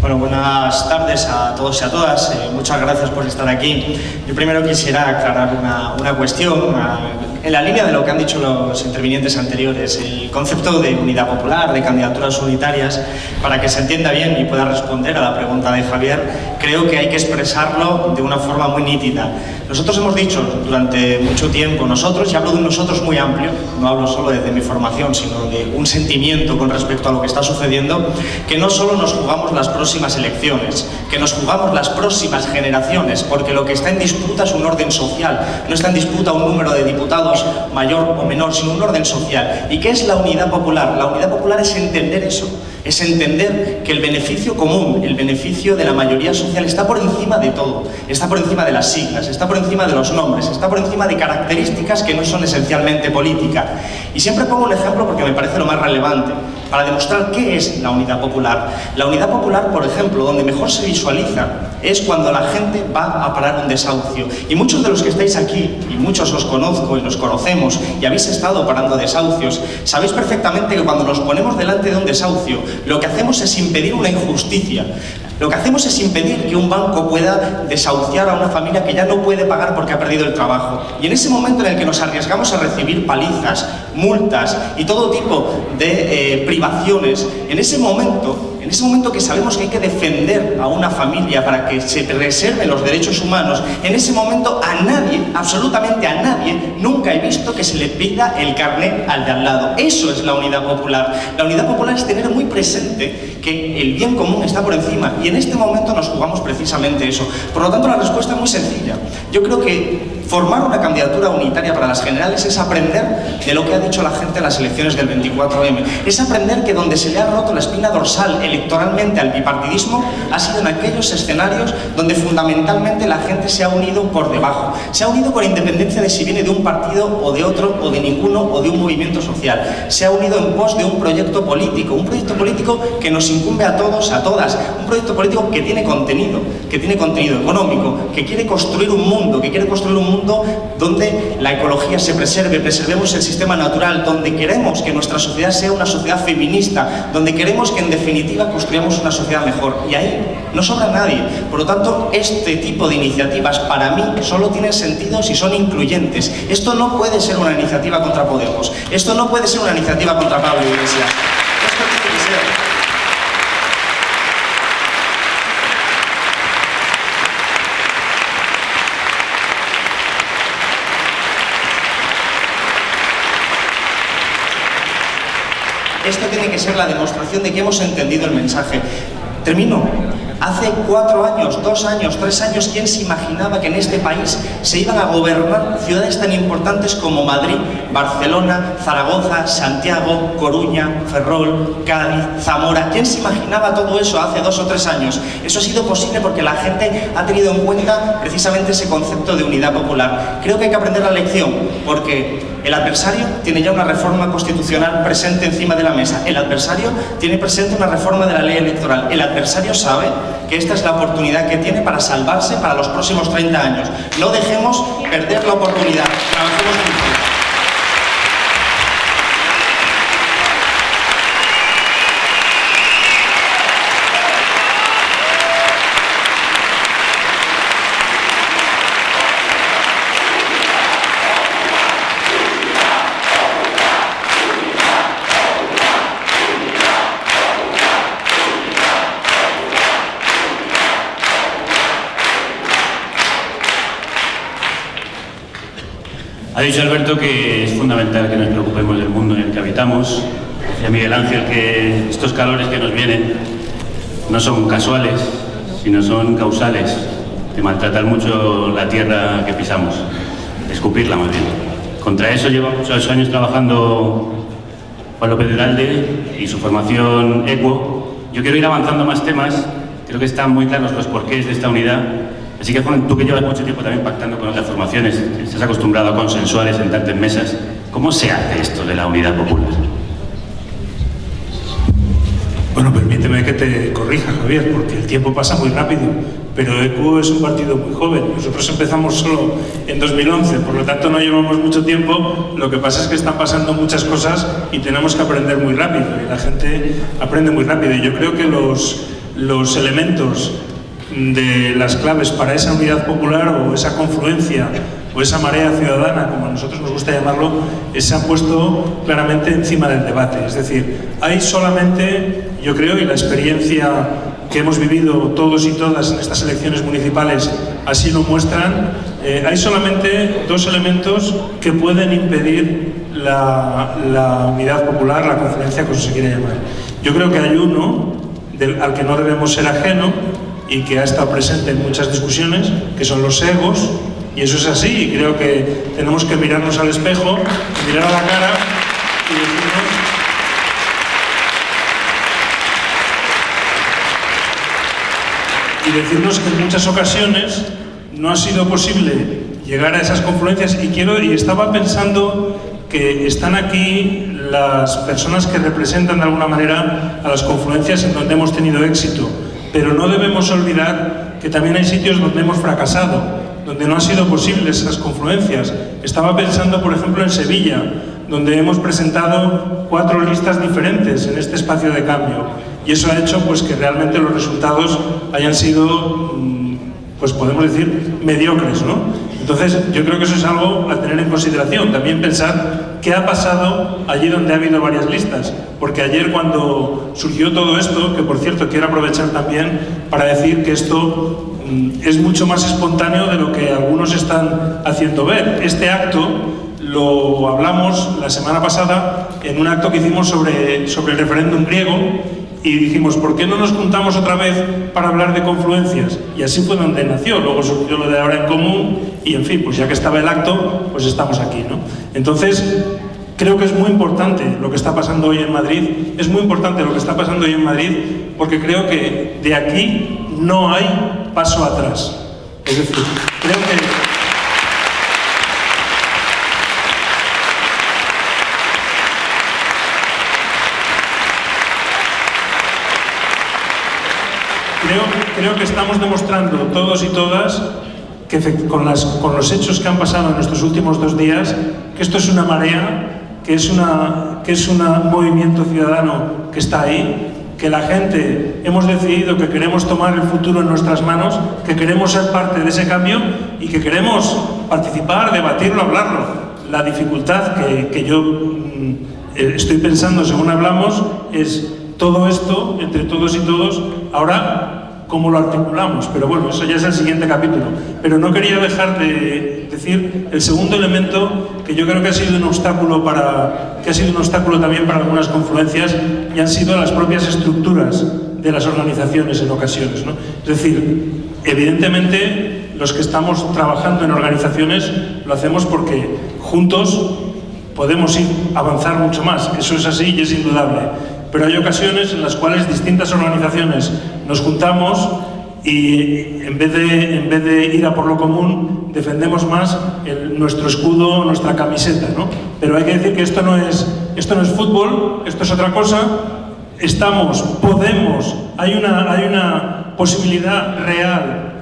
Bueno, buenas tardes a todos y a todas. Muchas gracias por estar aquí. Yo primero quisiera aclarar una cuestión. En la línea de lo que han dicho los intervinientes anteriores, el concepto de unidad popular, de candidaturas unitarias, para que se entienda bien y pueda responder a la pregunta de Javier, creo que hay que expresarlo de una forma muy nítida. Nosotros hemos dicho durante mucho tiempo, nosotros, y hablo de un nosotros muy amplio, no hablo solo desde mi formación, sino de un sentimiento con respecto a lo que está sucediendo, que no solo nos jugamos las próximas elecciones, que nos jugamos las próximas generaciones, porque lo que está en disputa es un orden social, no está en disputa un número de diputados mayor o menor, sino un orden social. ¿Y qué es la unidad popular? La unidad popular es entender eso, es entender que el beneficio común, el beneficio de la mayoría social está por encima de todo, está por encima de las siglas, está por encima de los nombres, está por encima de características que no son esencialmente políticas. Y siempre pongo un ejemplo porque me parece lo más relevante, para demostrar qué es la unidad popular. La unidad popular, por ejemplo, donde mejor se visualiza es cuando la gente va a parar un desahucio. Y muchos de los que estáis aquí, y muchos os conozco y nos conocemos, y habéis estado parando desahucios, sabéis perfectamente que cuando nos ponemos delante de un desahucio, lo que hacemos es impedir una injusticia. Lo que hacemos es impedir que un banco pueda desahuciar a una familia que ya no puede pagar porque ha perdido el trabajo. Y en ese momento en el que nos arriesgamos a recibir palizas, multas y todo tipo de privaciones, en ese momento que sabemos que hay que defender a una familia para que se preserven los derechos humanos, en ese momento a nadie, absolutamente a nadie, nunca he visto que se le pida el carnet al de al lado. Eso es la unidad popular. La unidad popular es tener muy presente que el bien común está por encima, y en este momento nos jugamos precisamente eso. Por lo tanto, la respuesta es muy sencilla. Yo creo que formar una candidatura unitaria para las generales es aprender de lo que ha dicho la gente en las elecciones del 24M. Es aprender que donde se le ha roto la espina dorsal electoralmente al bipartidismo ha sido en aquellos escenarios donde fundamentalmente la gente se ha unido por debajo. Se ha unido con independencia de si viene de un partido o de otro, o de ninguno, o de un movimiento social. Se ha unido en pos de un proyecto político que nos incumbe a todos, a todas. Un proyecto político que tiene contenido económico, que quiere construir un mundo, donde la ecología se preserve, preservemos el sistema natural, donde queremos que nuestra sociedad sea una sociedad feminista, donde queremos que en definitiva construyamos una sociedad mejor. Y ahí no sobra nadie. Por lo tanto, este tipo de iniciativas para mí solo tienen sentido si son incluyentes. Esto no puede ser una iniciativa contra Podemos, esto no puede ser una iniciativa contra Pablo Iglesias. Esto tiene que ser... Esto tiene que ser la demostración de que hemos entendido el mensaje. Termino. Hace 4 años, 2 años, 3 años, ¿quién se imaginaba que en este país se iban a gobernar ciudades tan importantes como Madrid, Barcelona, Zaragoza, Santiago, Coruña, Ferrol, Cádiz, Zamora? ¿Quién se imaginaba todo eso hace 2 o 3 años? Eso ha sido posible porque la gente ha tenido en cuenta precisamente ese concepto de unidad popular. Creo que hay que aprender la lección, porque el adversario tiene ya una reforma constitucional presente encima de la mesa. El adversario tiene presente una reforma de la ley electoral. El adversario sabe que esta es la oportunidad que tiene para salvarse para los próximos 30 años. No dejemos perder la oportunidad. Trabajemos juntos. Ha dicho Alberto que es fundamental que nos preocupemos del mundo en el que habitamos. Decía Miguel Ángel que estos calores que nos vienen no son casuales, sino son causales, de maltratar mucho la tierra que pisamos, de escupirla más bien. Contra eso lleva muchos años trabajando Juan López Duralde y su formación ECUO. Yo quiero ir avanzando más temas, creo que están muy claros los porqués de esta unidad. Así que, Juan, tú que llevas mucho tiempo también pactando con otras formaciones, estás acostumbrado a consensuar y sentarte en mesas, ¿cómo se hace esto de la unidad popular? Bueno, permíteme que te corrija, Javier, porque el tiempo pasa muy rápido, pero ECUO es un partido muy joven. Nosotros empezamos solo en 2011, por lo tanto no llevamos mucho tiempo. Lo que pasa es que están pasando muchas cosas y tenemos que aprender muy rápido, y la gente aprende muy rápido. Y yo creo que los elementos de las claves para esa unidad popular o esa confluencia o esa marea ciudadana, como a nosotros nos gusta llamarlo, se han puesto claramente encima del debate. Es decir, hay solamente, yo creo, y la experiencia que hemos vivido todos y todas en estas elecciones municipales así lo muestran, hay solamente dos elementos que pueden impedir la unidad popular, la confluencia, como se quiere llamar. Yo creo que hay uno al que no debemos ser ajeno y que ha estado presente en muchas discusiones, que son los egos, y eso es así, y creo que tenemos que mirarnos al espejo, mirar a la cara y decirnos que en muchas ocasiones no ha sido posible llegar a esas confluencias. Y estaba pensando que están aquí las personas que representan de alguna manera a las confluencias en donde hemos tenido éxito, pero no debemos olvidar que también hay sitios donde hemos fracasado, donde no han sido posibles esas confluencias. Estaba pensando, por ejemplo, en Sevilla, donde hemos presentado 4 listas diferentes en este espacio de cambio, y eso ha hecho pues que realmente los resultados hayan sido, pues podemos decir, mediocres, ¿no? Entonces, yo creo que eso es algo a tener en consideración. También pensar qué ha pasado allí donde ha habido varias listas. Porque ayer, cuando surgió todo esto, que por cierto quiero aprovechar también para decir que esto es mucho más espontáneo de lo que algunos están haciendo ver. Este acto lo hablamos la semana pasada en un acto que hicimos sobre el referéndum griego, y dijimos, ¿por qué no nos juntamos otra vez para hablar de confluencias? Y así fue donde nació. Luego surgió lo de Ahora en Común, y en fin, pues ya que estaba el acto, pues estamos aquí, ¿no? Entonces, creo que es muy importante lo que está pasando hoy en Madrid. Es muy importante lo que está pasando hoy en Madrid, porque creo que de aquí no hay paso atrás. Es decir, creo que creo que estamos demostrando todos y todas que con los hechos que han pasado en estos últimos 2 días, que esto es una marea, que es un movimiento ciudadano que está ahí, que la gente hemos decidido que queremos tomar el futuro en nuestras manos, que queremos ser parte de ese cambio y que queremos participar, debatirlo, hablarlo. La dificultad que yo estoy pensando según hablamos es todo esto, entre todos y todos, ahora cómo lo articulamos, pero bueno, eso ya es el siguiente capítulo. Pero no quería dejar de decir el segundo elemento, que yo creo que ha sido un obstáculo también para algunas confluencias, y han sido las propias estructuras de las organizaciones en ocasiones, ¿no? Es decir, evidentemente los que estamos trabajando en organizaciones lo hacemos porque juntos podemos avanzar mucho más, eso es así y es indudable. Pero hay ocasiones en las cuales distintas organizaciones nos juntamos y en vez de ir a por lo común, defendemos más nuestro escudo, nuestra camiseta, ¿no? Pero hay que decir que esto no es fútbol, esto es otra cosa. Hay una posibilidad real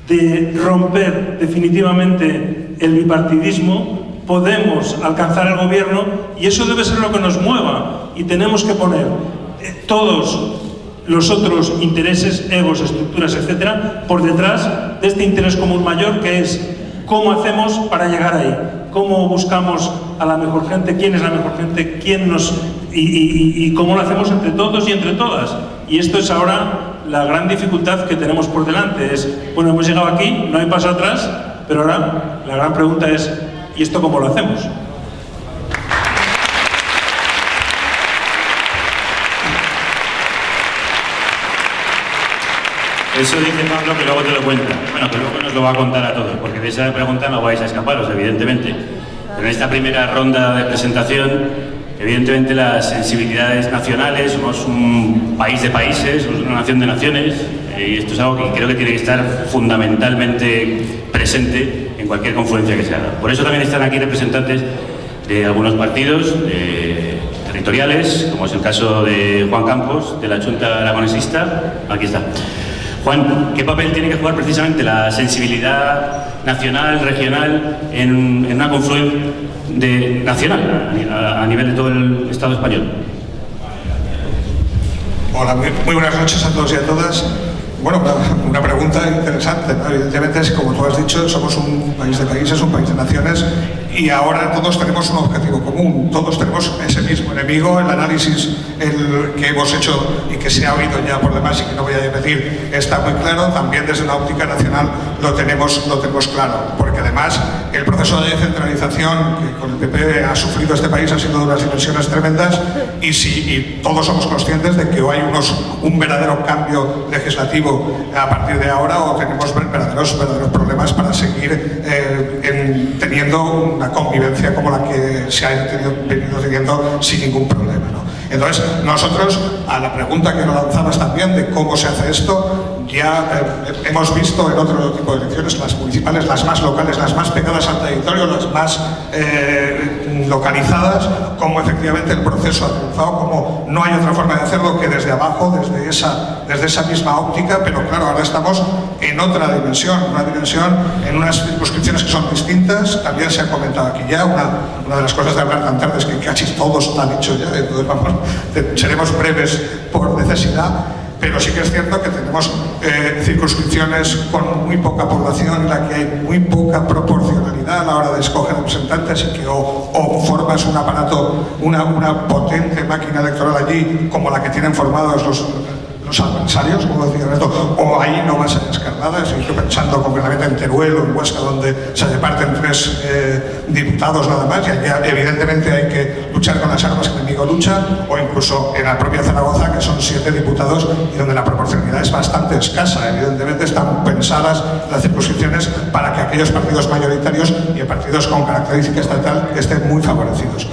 de romper definitivamente el bipartidismo. Podemos alcanzar el gobierno y eso debe ser lo que nos mueva, y tenemos que poner todos los otros intereses, egos, estructuras, etcétera, por detrás de este interés común mayor, que es cómo hacemos para llegar ahí, cómo buscamos a la mejor gente, quién es la mejor gente, y cómo lo hacemos entre todos y entre todas. Y esto es ahora la gran dificultad que tenemos por delante. Bueno, hemos llegado aquí, no hay paso atrás, pero ahora la gran pregunta es ¿Y esto cómo lo hacemos? Eso dice Pablo, que luego te lo cuenta. Bueno, que luego nos lo va a contar a todos, porque de esa pregunta no vais a escaparos, evidentemente. Pero en esta primera ronda de presentación, evidentemente las sensibilidades nacionales, somos un país de países, somos una nación de naciones, y esto es algo que creo que tiene que estar fundamentalmente presente en cualquier confluencia que se haga. Por eso también están aquí representantes de algunos partidos territoriales, como es el caso de Juan Campos, de la Junta Aragonesista. Aquí está. Juan, ¿qué papel tiene que jugar precisamente la sensibilidad nacional, regional, en una confluencia nacional a nivel de todo el Estado español? Hola, muy buenas noches a todos y a todas. Bueno, una pregunta interesante, ¿no? Evidentemente, es como tú has dicho, somos un país de países, un país de naciones, y ahora todos tenemos un objetivo común, todos tenemos ese mismo enemigo. El análisis que hemos hecho y que se ha oído ya por demás y que no voy a repetir está muy claro. También desde una óptica nacional lo tenemos claro, porque además el proceso de descentralización que con el PP ha sufrido este país ha sido de unas dimensiones tremendas, y todos somos conscientes de que o hay un verdadero cambio legislativo a partir de ahora, o tenemos verdaderos problemas para seguir teniendo una convivencia como la que se ha venido teniendo sin ningún problema, ¿no? Entonces, nosotros, a la pregunta que nos lanzabas también de cómo se hace esto, ya hemos visto en otro tipo de elecciones, las municipales, las más locales, las más pegadas al territorio, las más localizadas, cómo efectivamente el proceso ha triunfado, cómo no hay otra forma de hacerlo que desde abajo, desde esa misma óptica. Pero claro, ahora estamos en otra dimensión, en unas circunscripciones que son distintas. También se ha comentado aquí ya, una de las cosas de hablar tan tarde es que casi todo está dicho ya, entonces vamos, seremos breves por necesidad. Pero sí que es cierto que tenemos circunscripciones con muy poca población, en la que hay muy poca proporcionalidad a la hora de escoger representantes, y que o formas un aparato, una potente máquina electoral allí, como la que tienen formados los adversarios, como decía Ernesto, o ahí no vas a descarnadas. Y yo pensando concretamente en Teruel o en Huesca, donde se reparten 3 diputados nada más, y allá evidentemente hay que luchar con las armas que el enemigo lucha, o incluso en la propia Zaragoza, que son 7 diputados y donde la proporcionalidad es bastante escasa. Evidentemente están pensadas las circunscripciones para que aquellos partidos mayoritarios y partidos con característica estatal estén muy favorecidos.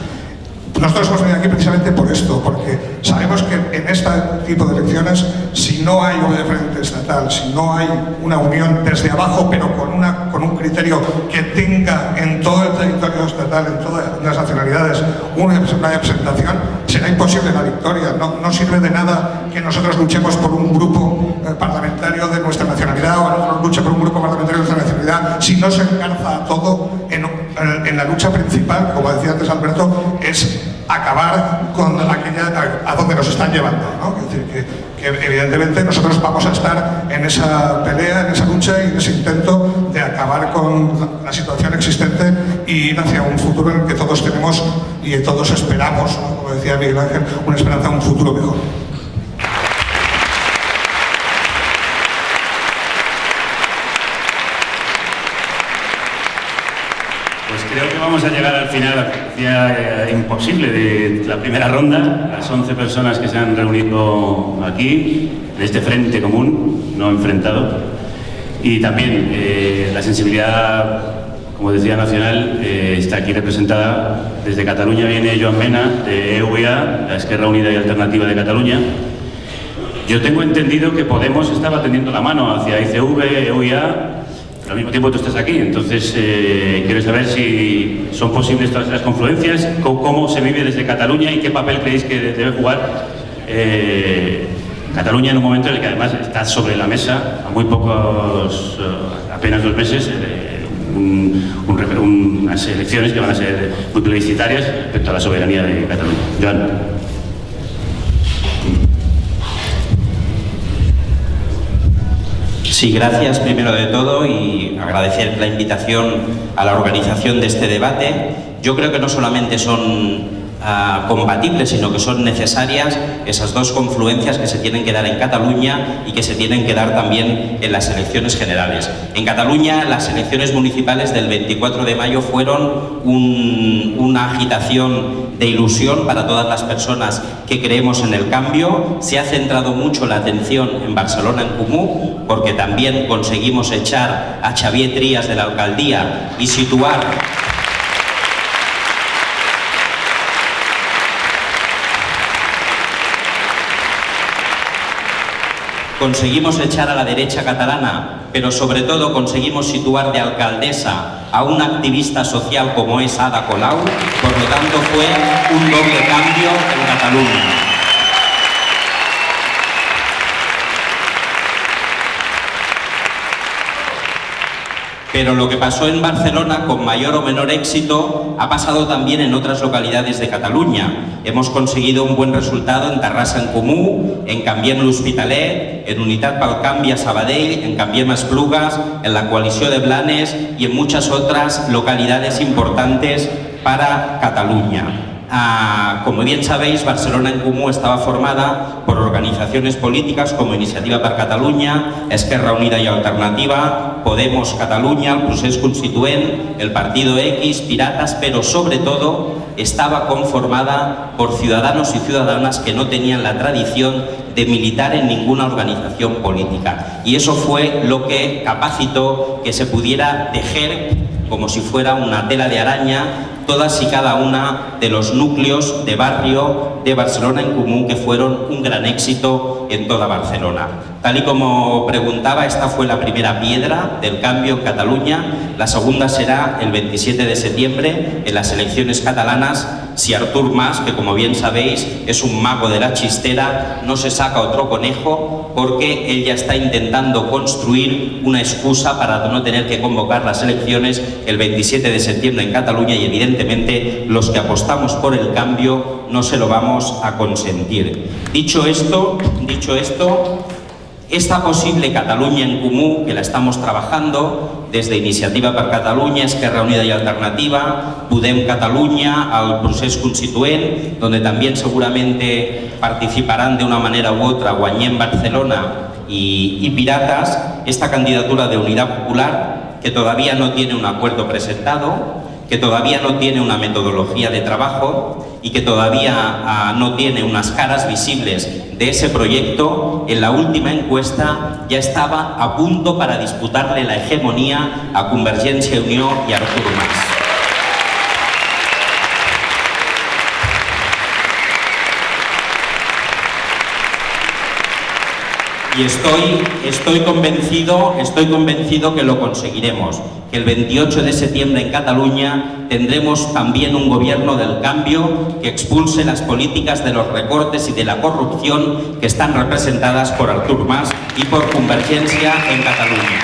Nosotros hemos venido aquí precisamente por esto, porque sabemos que en este tipo de elecciones, si no hay un frente estatal, si no hay una unión desde abajo, pero con un criterio que tenga en todo el territorio estatal, en todas las nacionalidades, una representación, será imposible la victoria. No sirve de nada que nosotros luchemos por un grupo parlamentario de nuestra nacionalidad, o nosotros luche por un grupo parlamentario de nuestra nacionalidad, si no se engarza todo en la lucha principal, como decía antes Alberto, es acabar con aquella a donde nos están llevando, ¿no? Es decir, que evidentemente nosotros vamos a estar en esa pelea, en esa lucha y en ese intento de acabar con la situación existente y ir hacia un futuro en el que todos tenemos y todos esperamos, ¿no? Como decía Miguel Ángel, una esperanza, un futuro mejor. Creo que vamos a llegar al final, ya imposible, de la primera ronda. Las 11 personas que se han reunido aquí, en este frente común, no enfrentado. Y también la sensibilidad, como decía, nacional, está aquí representada. Desde Cataluña viene Joan Mena, de EUIA, la Esquerra Unida y Alternativa de Cataluña. Yo tengo entendido que Podemos estaba tendiendo la mano hacia ICV, EUIA, pero al mismo tiempo tú estás aquí. Entonces quiero saber si son posibles todas las confluencias, cómo se vive desde Cataluña y qué papel creéis que debe jugar Cataluña en un momento en el que además está sobre la mesa, a muy pocos, apenas 2 meses, unas elecciones que van a ser muy plebiscitarias respecto a la soberanía de Cataluña. Joan. Sí, gracias primero de todo, y agradecer la invitación a la organización de este debate. Yo creo que no solamente son compatibles, sino que son necesarias esas dos confluencias que se tienen que dar en Cataluña y que se tienen que dar también en las elecciones generales. En Cataluña, las elecciones municipales del 24 de mayo fueron una agitación de ilusión para todas las personas que creemos en el cambio. Se ha centrado mucho la atención en Barcelona en Comú, porque también conseguimos echar a Xavier Trias de la alcaldía y situar a la derecha catalana, pero sobre todo conseguimos situar de alcaldesa a una activista social como es Ada Colau. Por lo tanto, fue un doble cambio en Cataluña. Pero lo que pasó en Barcelona, con mayor o menor éxito, ha pasado también en otras localidades de Cataluña. Hemos conseguido un buen resultado en Terrassa en Comú, en Canviem l'Hospitalet, en Unitat pel Canvi a Sabadell, en Canviem Esplugues, en la Coalició de Blanes y en muchas otras localidades importantes para Cataluña. Como bien sabéis, Barcelona en Comú estaba formada por organizaciones políticas como Iniciativa per Catalunya, Esquerra Unida y Alternativa, Podemos Catalunya, el Procés Constituent, el Partido X, Piratas, pero sobre todo estaba conformada por ciudadanos y ciudadanas que no tenían la tradición de militar en ninguna organización política. Y eso fue lo que capacitó que se pudiera tejer, como si fuera una tela de araña, todas y cada una de los núcleos de barrio de Barcelona en Comú, que fueron un gran éxito en toda Barcelona. Tal y como preguntaba, esta fue la primera piedra del cambio en Cataluña. La segunda será el 27 de septiembre en las elecciones catalanas, si Artur Mas, que como bien sabéis es un mago de la chistera, no se saca otro conejo, porque él ya está intentando construir una excusa para no tener que convocar las elecciones el 27 de septiembre en Cataluña, y evidentemente los que apostamos por el cambio no se lo vamos a consentir. Dicho esto, esta posible Catalunya en Comú, que la estamos trabajando desde Iniciativa per Catalunya, Esquerra Unida y Alternativa, Podem Catalunya, al Procés Constituent, donde también seguramente participarán de una manera u otra Guanyem Barcelona y Piratas, esta candidatura de Unidad Popular, que todavía no tiene un acuerdo presentado, que todavía no tiene una metodología de trabajo y que todavía no tiene unas caras visibles de ese proyecto, en la última encuesta ya estaba a punto para disputarle la hegemonía a Convergència i Unió y a Artur Mas. Y estoy convencido que lo conseguiremos, que el 28 de septiembre en Cataluña tendremos también un gobierno del cambio que expulse las políticas de los recortes y de la corrupción que están representadas por Artur Mas y por Convergència en Cataluña.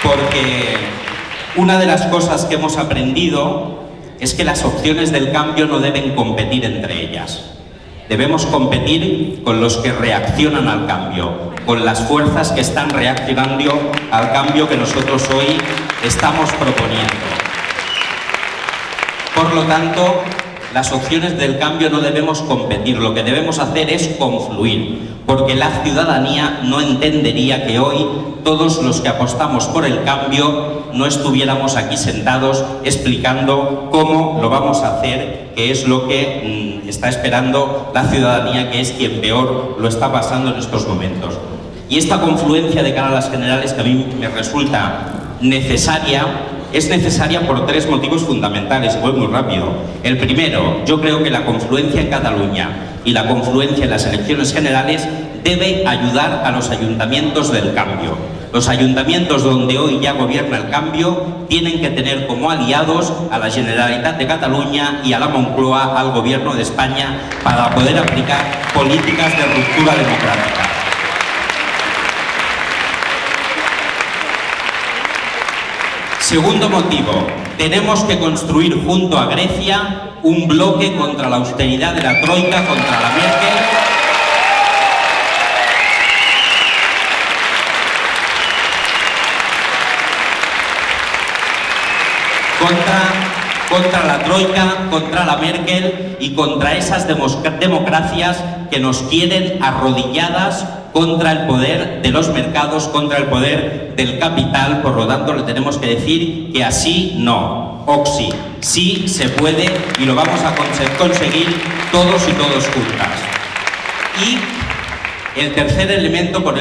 Porque una de las cosas que hemos aprendido es que las opciones del cambio no deben competir entre ellas. Debemos competir con los que reaccionan al cambio, con las fuerzas que están reaccionando al cambio que nosotros hoy estamos proponiendo. Por lo tanto, las opciones del cambio no debemos competir, lo que debemos hacer es confluir, porque la ciudadanía no entendería que hoy todos los que apostamos por el cambio no estuviéramos aquí sentados explicando cómo lo vamos a hacer, que es lo que está esperando la ciudadanía, que es quien peor lo está pasando en estos momentos. Y esta confluencia de cara a las generales, que a mí me resulta necesaria, es necesaria por tres motivos fundamentales. Voy muy rápido. El primero, yo creo que la confluencia en Cataluña y la confluencia en las elecciones generales debe ayudar a los ayuntamientos del cambio. Los ayuntamientos donde hoy ya gobierna el cambio tienen que tener como aliados a la Generalitat de Cataluña y a la Moncloa, al Gobierno de España, para poder aplicar políticas de ruptura democrática. Segundo motivo, tenemos que construir junto a Grecia un bloque contra la austeridad de la Troika, contra la Merkel. contra la Troika, contra la Merkel y contra esas democracias que nos quieren arrodilladas contra el poder de los mercados, contra el poder del capital. Por lo tanto, le tenemos que decir que así no. Oxi, sí se puede y lo vamos a conseguir todos y todos juntas. Y el tercer elemento por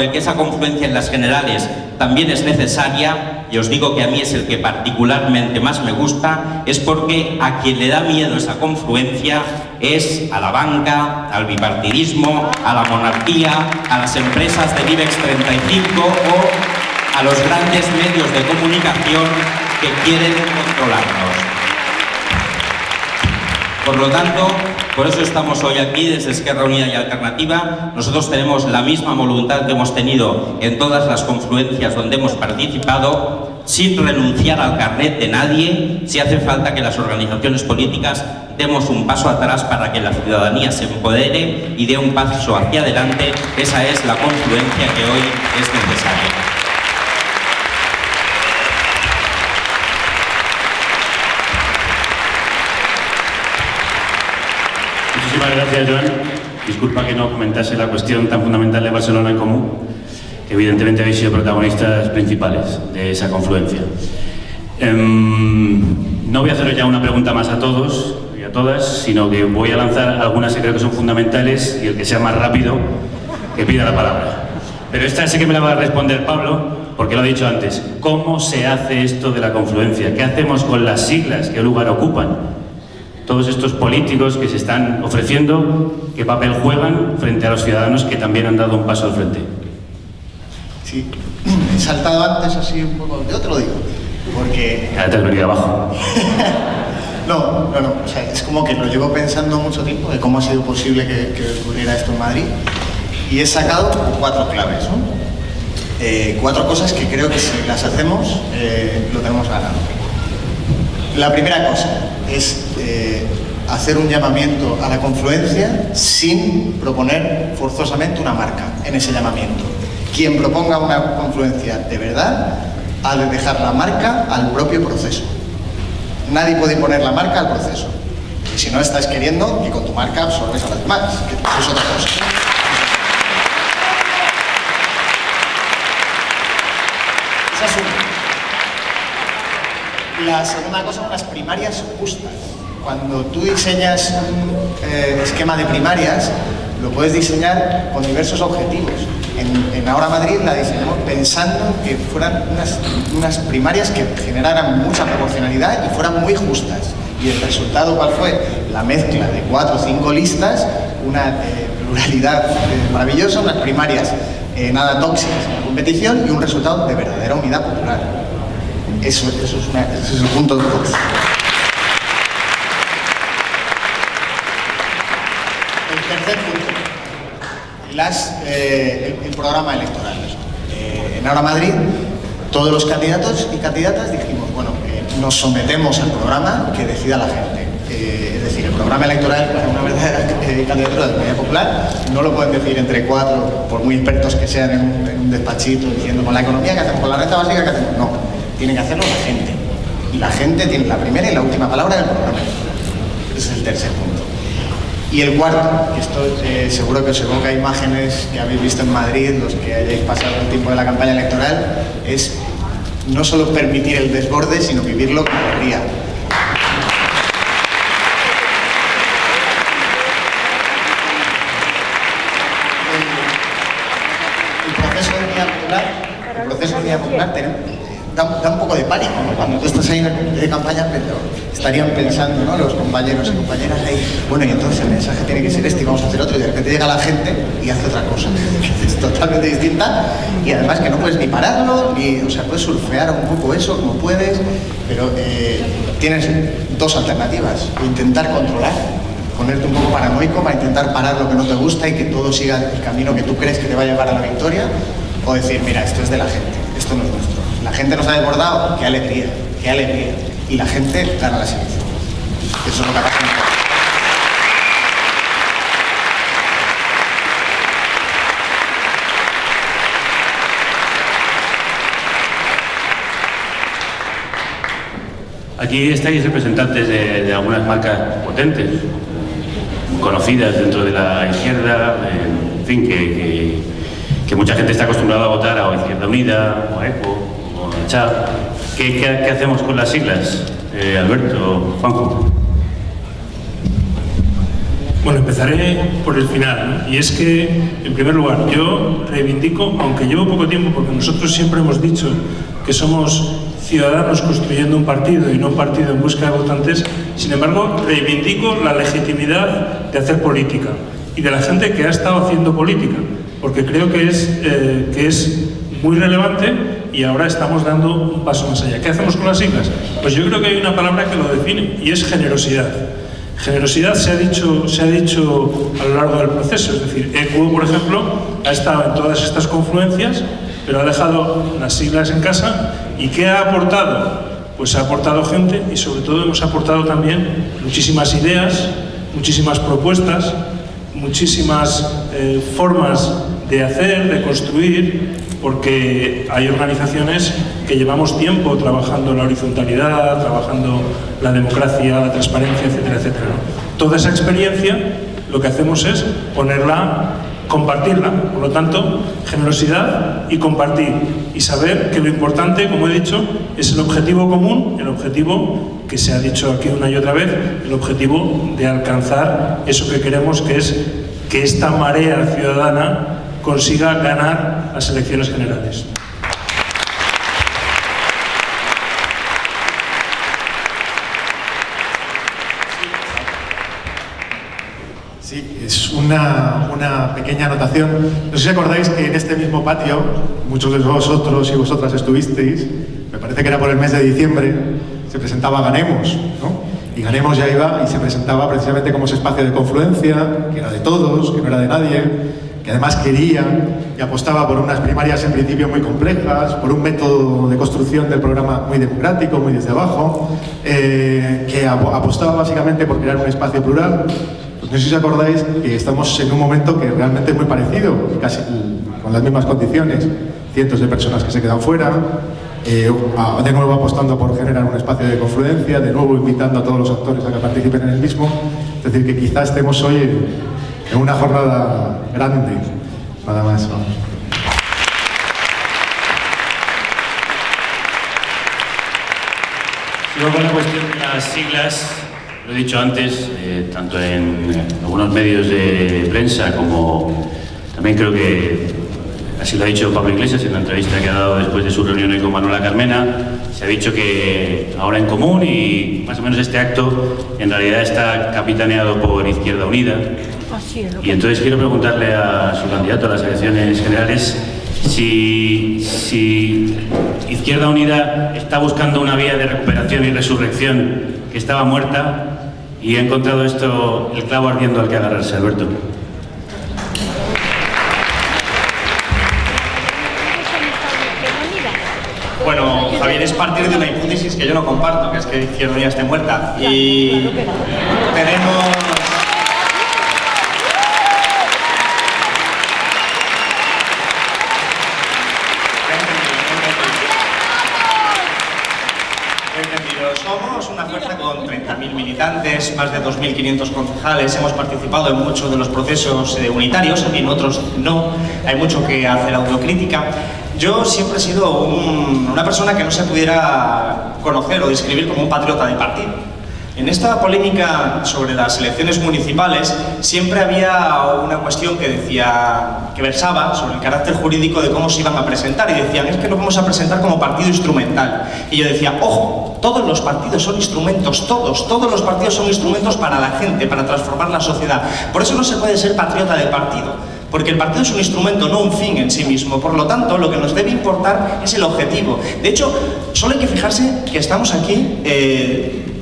el que esa confluencia en las generales también es necesaria, y os digo que a mí es el que particularmente más me gusta, es porque a quien le da miedo esa confluencia es a la banca, al bipartidismo, a la monarquía, a las empresas del IBEX 35 o a los grandes medios de comunicación que quieren controlarnos. Por lo tanto, por eso estamos hoy aquí desde Esquerra Unida y Alternativa. Nosotros tenemos la misma voluntad que hemos tenido en todas las confluencias donde hemos participado, sin renunciar al carnet de nadie. Si hace falta que las organizaciones políticas demos un paso atrás para que la ciudadanía se empodere y dé un paso hacia adelante, esa es la confluencia que hoy es necesaria. Muchísimas gracias, Joan. Disculpa que no comentase la cuestión tan fundamental de Barcelona en Comú. Evidentemente habéis sido protagonistas principales de esa confluencia. No voy a haceros ya una pregunta más a todos y a todas, sino que voy a lanzar algunas que creo que son fundamentales y el que sea más rápido que pida la palabra. Pero esta sé que me la va a responder Pablo, porque lo ha dicho antes. ¿Cómo se hace esto de la confluencia? ¿Qué hacemos con las siglas? ¿Qué lugar ocupan? Todos estos políticos que se están ofreciendo, ¿qué papel juegan frente a los ciudadanos que también han dado un paso al frente? Sí, he saltado antes así un poco, yo te lo digo, porque... Ya te has venido abajo. No, o sea, es como que lo llevo pensando mucho tiempo de cómo ha sido posible que ocurriera esto en Madrid y he sacado 4 claves, ¿no? 4 cosas que creo que si las hacemos lo tenemos ganado. La primera cosa es hacer un llamamiento a la confluencia sin proponer forzosamente una marca en ese llamamiento. Quien proponga una confluencia de verdad ha de dejar la marca al propio proceso. Nadie puede imponer la marca al proceso. Y si no estás queriendo que con tu marca absorbes a las demás, que eso es otra cosa. Esa es una. La segunda cosa son las primarias justas. Cuando tú diseñas un esquema de primarias, lo puedes diseñar con diversos objetivos. En Ahora Madrid la diseñamos pensando que fueran unas primarias que generaran mucha proporcionalidad y fueran muy justas. Y el resultado, ¿cuál fue? La mezcla de 4 o 5 listas, una pluralidad maravillosa, unas primarias nada tóxicas en la competición y un resultado de verdadera unidad popular. Eso es el punto 2. El tercer punto. El programa electoral. En Ahora Madrid, todos los candidatos y candidatas dijimos, bueno, nos sometemos al programa que decida la gente. Es decir, el programa electoral para una verdadera candidatura de Unidad Popular no lo pueden decir entre 4, por muy expertos que sean en un despachito, diciendo con la economía que hacemos, con la renta básica que hacemos. No, tiene que hacerlo la gente. Y la gente tiene la primera y la última palabra del programa electoral. Ese es el tercer punto. Y el cuarto, que esto seguro que os evoca imágenes que habéis visto en Madrid, los que hayáis pasado el tiempo de la campaña electoral, es no solo permitir el desborde, sino vivirlo con alegría. El proceso de Unidad Popular da un poco de pánico, ¿no? Cuando tú estás ahí de campaña, estarían pensando, ¿no?, los compañeros y compañeras ahí, bueno, y entonces el mensaje tiene que ser este y vamos a hacer otro, y de repente llega la gente y hace otra cosa, que es totalmente distinta, y además que no puedes ni pararlo, o sea, puedes surfear un poco eso como puedes, pero tienes 2 alternativas: o intentar controlar, ponerte un poco paranoico para intentar parar lo que no te gusta y que todo siga el camino que tú crees que te va a llevar a la victoria, o decir, mira, esto es de la gente, esto no es nuestro. La gente nos ha desbordado, qué alegría, qué alegría. Y la gente gana las elecciones. Eso es lo que pasa. Aquí estáis representantes de algunas marcas potentes, conocidas dentro de la izquierda, en fin, que mucha gente está acostumbrada a votar a Izquierda Unida, o a ECO, o a CHAP. ¿Qué hacemos con las siglas? Alberto, Juanjo. Bueno, empezaré por el final, ¿no? Y es que, en primer lugar, yo reivindico, aunque llevo poco tiempo, porque nosotros siempre hemos dicho que somos ciudadanos construyendo un partido y no un partido en busca de votantes, sin embargo, reivindico la legitimidad de hacer política y de la gente que ha estado haciendo política, porque creo que es muy relevante y ahora estamos dando un paso más allá. ¿Qué hacemos con las siglas? Pues yo creo que hay una palabra que lo define y es generosidad. Generosidad se ha dicho a lo largo del proceso, es decir, ECO, por ejemplo, ha estado en todas estas confluencias, pero ha dejado las siglas en casa. ¿Y qué ha aportado? Pues ha aportado gente y sobre todo hemos aportado también muchísimas ideas, muchísimas propuestas, muchísimas formas de hacer, de construir, porque hay organizaciones que llevamos tiempo trabajando la horizontalidad, trabajando la democracia, la transparencia, etcétera, etcétera. Toda esa experiencia lo que hacemos es compartirla, por lo tanto, generosidad y compartir, y saber que lo importante, como he dicho, es el objetivo común, el objetivo que se ha dicho aquí una y otra vez, el objetivo de alcanzar eso que queremos, que es que esta marea ciudadana consiga ganar las elecciones generales. Sí, es una pequeña anotación. No sé si acordáis que en este mismo patio, muchos de vosotros y vosotras estuvisteis, me parece que era por el mes de diciembre, se presentaba Ganemos, ¿no? Y Ganemos ya iba y se presentaba precisamente como ese espacio de confluencia, que era de todos, que no era de nadie, que además quería y apostaba por unas primarias en principio muy complejas, por un método de construcción del programa muy democrático, muy desde abajo, que apostaba básicamente por crear un espacio plural. Pues no sé si os acordáis que estamos en un momento que realmente es muy parecido, casi con las mismas condiciones, cientos de personas que se quedan fuera, de nuevo apostando por generar un espacio de confluencia, de nuevo invitando a todos los actores a que participen en el mismo. Es decir, que quizá estemos hoy en una jornada grande, nada más. Vamos. Sigo con la cuestión de las siglas. Lo he dicho antes, tanto en algunos medios de prensa como también creo que así lo ha dicho Pablo Iglesias en la entrevista que ha dado después de su reunión hoy con Manuela Carmena. Se ha dicho que ahora en Común y más o menos este acto en realidad está capitaneado por Izquierda Unida. Y entonces quiero preguntarle a su candidato a las elecciones generales si Izquierda Unida está buscando una vía de recuperación y resurrección que estaba muerta y ha encontrado esto, el clavo ardiendo al que agarrarse, Alberto. Bueno, Javier, es partir de una hipótesis que yo no comparto, que es que Izquierda Unida esté muerta. Y tenemos... Somos una fuerza con 30.000 militantes, más de 2.500 concejales, hemos participado en muchos de los procesos unitarios, en otros no, hay mucho que hacer autocrítica. Yo siempre he sido una persona que no se pudiera conocer o describir como un patriota de partido. En esta polémica sobre las elecciones municipales siempre había una cuestión que versaba sobre el carácter jurídico de cómo se iban a presentar y decían, es que nos vamos a presentar como partido instrumental. Y yo decía, ojo, todos los partidos son instrumentos, todos los partidos son instrumentos para la gente, para transformar la sociedad. Por eso no se puede ser patriota de partido, porque el partido es un instrumento, no un fin en sí mismo. Por lo tanto, lo que nos debe importar es el objetivo. De hecho, solo hay que fijarse que estamos aquí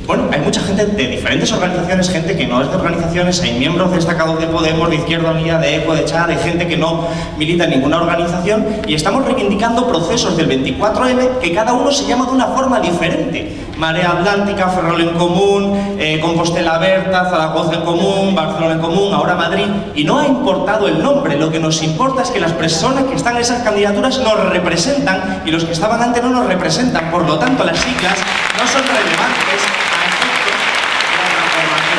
bueno, hay mucha gente de diferentes organizaciones, gente que no es de organizaciones, hay miembros destacados de Podemos, de Izquierda Unida, de ECO, de CHAD, hay gente que no milita en ninguna organización, y estamos reivindicando procesos del 24M que cada uno se llama de una forma diferente. Marea Atlántica, Ferrol en Común, Compostela Berta, Zaragoza en Común, Barcelona en Común, ahora Madrid, y no ha importado el nombre, lo que nos importa es que las personas que están en esas candidaturas nos representan y los que estaban antes no nos representan, por lo tanto las siglas no son relevantes a efectos de la transformación.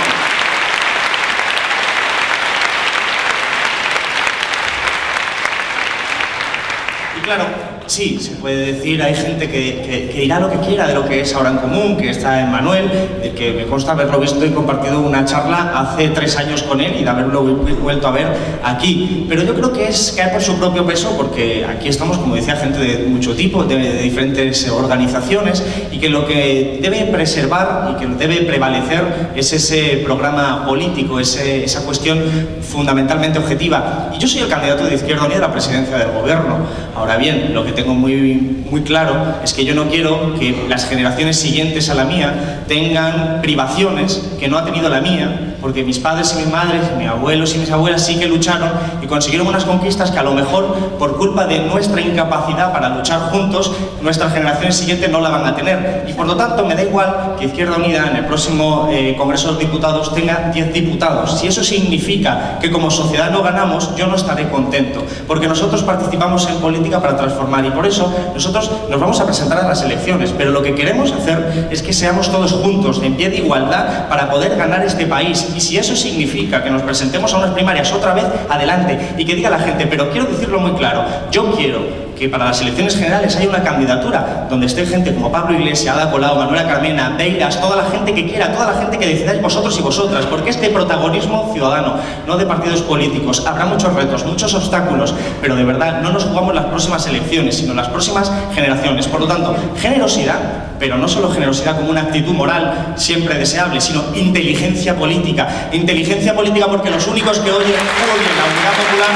Y claro, sí, se puede decir, hay gente que dirá lo que quiera de lo que es Ahora en Común, que está en Manuel, de que me consta haberlo visto y compartido una charla hace 3 años con él y de haberlo vuelto a ver aquí. Pero yo creo que es caer por su propio peso, porque aquí estamos, como decía, gente de mucho tipo, de diferentes organizaciones, y que lo que debe preservar y que debe prevalecer es ese programa político, esa cuestión fundamentalmente objetiva. Y yo soy el candidato de Izquierda Unida a la presidencia del gobierno. Ahora bien, lo que tengo muy claro es que yo no quiero que las generaciones siguientes a la mía tengan privaciones que no ha tenido la mía, porque mis padres y mis madres, mis abuelos y mis abuelas sí que lucharon y consiguieron unas conquistas que a lo mejor por culpa de nuestra incapacidad para luchar juntos, nuestras generaciones siguientes no la van a tener. Y por lo tanto me da igual que Izquierda Unida en el próximo Congreso de Diputados tenga 10 diputados. Si eso significa que como sociedad no ganamos, yo no estaré contento, porque nosotros participamos en política para transformar, y por eso nosotros nos vamos a presentar a las elecciones, pero lo que queremos hacer es que seamos todos juntos, en pie de igualdad, para poder ganar este país. Y si eso significa que nos presentemos a unas primarias otra vez, adelante, y que diga la gente, pero quiero decirlo muy claro, yo quiero que para las elecciones generales haya una candidatura donde esté gente como Pablo Iglesias, Ada Colau, Manuela Carmena, Beiras, toda la gente que quiera, toda la gente que decidáis vosotros y vosotras, porque este protagonismo ciudadano, no de partidos políticos, habrá muchos retos, muchos obstáculos, pero de verdad no nos jugamos las próximas elecciones, sino las próximas generaciones. Por lo tanto, generosidad, pero no solo generosidad como una actitud moral siempre deseable, sino inteligencia política. Inteligencia política, porque los únicos que oyen la unidad popular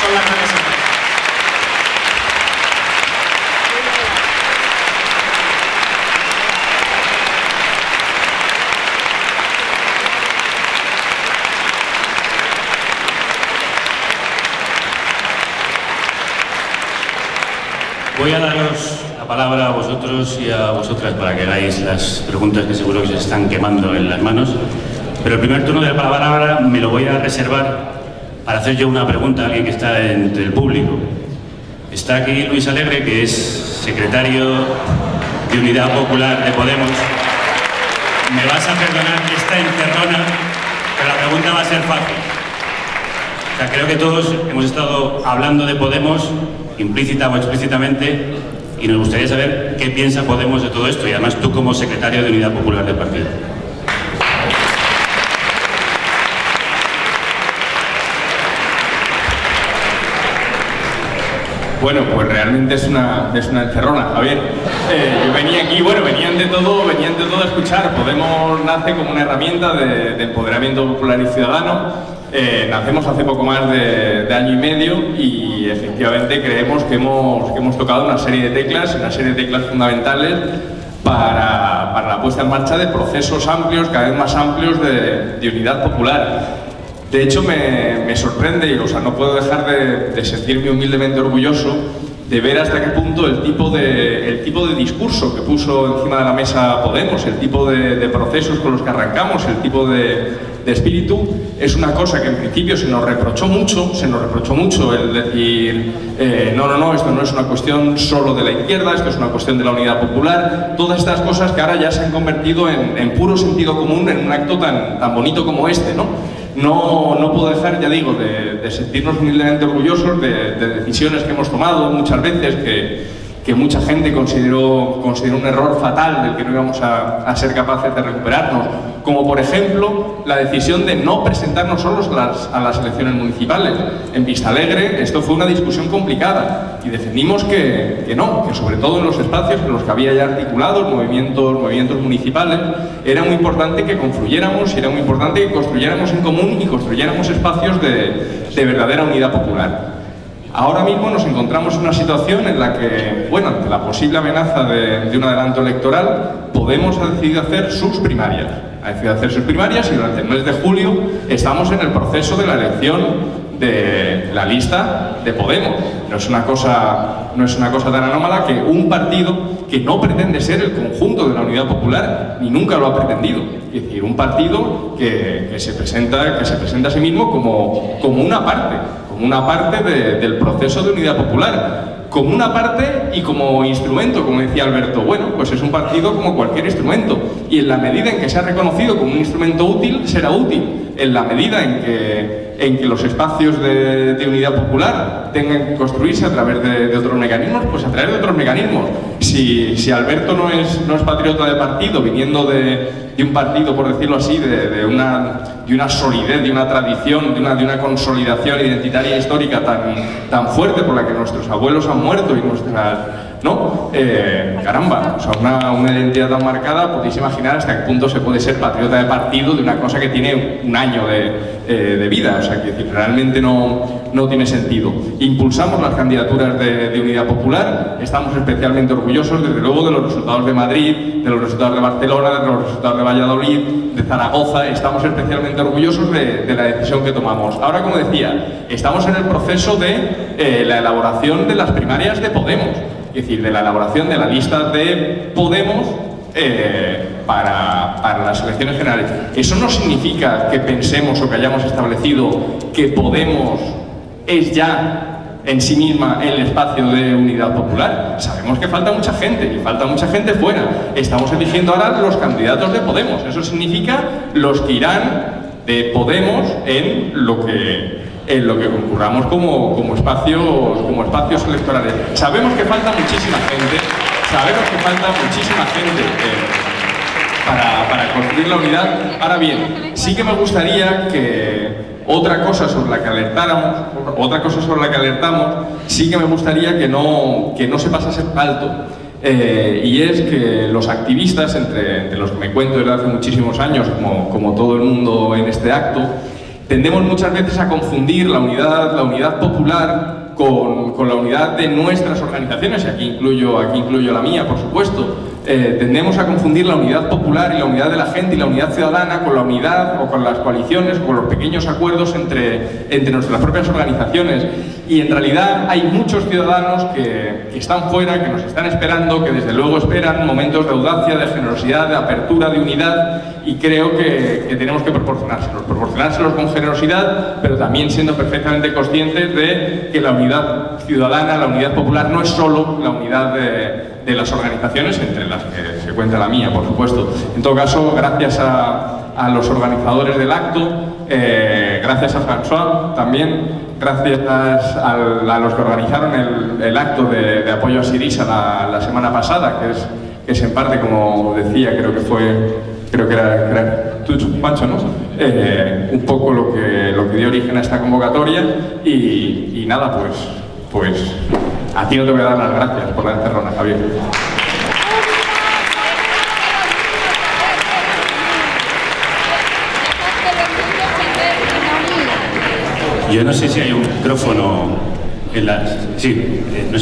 son las grandes empresas. Voy a daros la palabra a vosotros y a vosotras para que hagáis las preguntas que seguro que se están quemando en las manos. Pero el primer turno de la palabra me lo voy a reservar para hacer yo una pregunta a alguien que está entre el público. Está aquí Luis Alegre, que es secretario de Unidad Popular de Podemos. Me vas a perdonar esta encerrona, pero la pregunta va a ser fácil. O sea, creo que todos hemos estado hablando de Podemos, implícita o explícitamente, y nos gustaría saber qué piensa Podemos de todo esto, y además tú como secretario de Unidad Popular del partido. Bueno, pues realmente es una encerrona, Javier. Yo venía aquí, bueno, venía ante todo a escuchar. Podemos nace como una herramienta de empoderamiento popular y ciudadano. Nacemos hace poco más de año y medio y efectivamente creemos que hemos tocado una serie de teclas fundamentales para la puesta en marcha de procesos amplios, cada vez más amplios de unidad popular. De hecho, me sorprende, o sea, no puedo dejar de sentirme humildemente orgulloso de ver hasta qué punto el tipo de discurso que puso encima de la mesa Podemos, el tipo de procesos con los que arrancamos, el tipo de espíritu, es una cosa que en principio se nos reprochó mucho el decir no, esto no es una cuestión solo de la izquierda, esto es una cuestión de la unidad popular, todas estas cosas que ahora ya se han convertido en puro sentido común en un acto tan bonito como este, ¿no? No puedo dejar, ya digo, de sentirnos humildemente orgullosos de decisiones que hemos tomado muchas veces que mucha gente consideró un error fatal del que no íbamos a ser capaces de recuperarnos, como por ejemplo la decisión de no presentarnos solos a las elecciones municipales. En Vistalegre esto fue una discusión complicada y defendimos que sobre todo en los espacios en los que había ya articulados movimientos municipales, era muy importante que confluyéramos y era muy importante que construyéramos en común y construyéramos espacios de verdadera unidad popular. Ahora mismo nos encontramos en una situación en la que, bueno, ante la posible amenaza de un adelanto electoral, Podemos ha decidido hacer sus primarias. Y durante el mes de julio estamos en el proceso de la elección de la lista de Podemos. No es una cosa tan anómala que un partido que no pretende ser el conjunto de la Unidad Popular, ni nunca lo ha pretendido. Es decir, un partido que se presenta a sí mismo como una parte del proceso de Unidad Popular. Como una parte y como instrumento, como decía Alberto. Bueno, pues es un partido como cualquier instrumento, y en la medida en que sea reconocido como un instrumento útil, será útil. En la medida en que los espacios de Unidad Popular tengan que construirse a través de otros mecanismos, pues a través de otros mecanismos. Si Alberto no es patriota de partido, viniendo de un partido, por decirlo así, de una solidez, de una tradición, de una consolidación identitaria e histórica tan fuerte por la que nuestros abuelos han muerto y nuestras... ¿no? Caramba, o sea, una identidad tan marcada, podéis imaginar hasta qué punto se puede ser patriota de partido de una cosa que tiene un año de vida. O sea, que realmente no tiene sentido. Impulsamos las candidaturas de Unidad Popular, estamos especialmente orgullosos, desde luego, de los resultados de Madrid, de los resultados de Barcelona, de los resultados de Valladolid, de Zaragoza. Estamos especialmente orgullosos de la decisión que tomamos. Ahora, como decía, estamos en el proceso de la elaboración de las primarias de Podemos. Es decir, de la elaboración de la lista de Podemos para las elecciones generales. Eso no significa que pensemos o que hayamos establecido que Podemos es ya en sí misma el espacio de Unidad Popular. Sabemos que falta mucha gente, y falta mucha gente fuera. Estamos eligiendo ahora los candidatos de Podemos. Eso significa los que irán de Podemos en lo que concurramos como espacios electorales. Sabemos que falta muchísima gente, para construir la unidad. Ahora bien, sí que me gustaría que otra cosa sobre la que alertamos, sí que me gustaría que no se pasase por alto. Y es que los activistas, entre los que me cuento desde hace muchísimos años, como todo el mundo en este acto, tendemos muchas veces a confundir la unidad popular con la unidad de nuestras organizaciones, y aquí incluyo la mía, por supuesto. Tendemos a confundir la unidad popular y la unidad de la gente y la unidad ciudadana con la unidad o con las coaliciones o con los pequeños acuerdos entre nuestras propias organizaciones. Y en realidad hay muchos ciudadanos que están fuera, que nos están esperando, que desde luego esperan momentos de audacia, de generosidad, de apertura, de unidad, y creo que tenemos que proporcionárselos con generosidad, pero también siendo perfectamente conscientes de que la unidad ciudadana, la unidad popular, no es solo la unidad de las organizaciones, entre las que se cuenta la mía, por supuesto. En todo caso, gracias a los organizadores del acto, gracias a François también, gracias a los que organizaron el acto de apoyo a Syriza la semana pasada, que es en parte, como decía, creo que era tú, Pancho, ¿no? Un poco lo que dio origen a esta convocatoria, y nada, pues a ti no te voy a dar las gracias por la encerrona, Javier. Yo no sé si hay un micrófono en la... Sí, no sé.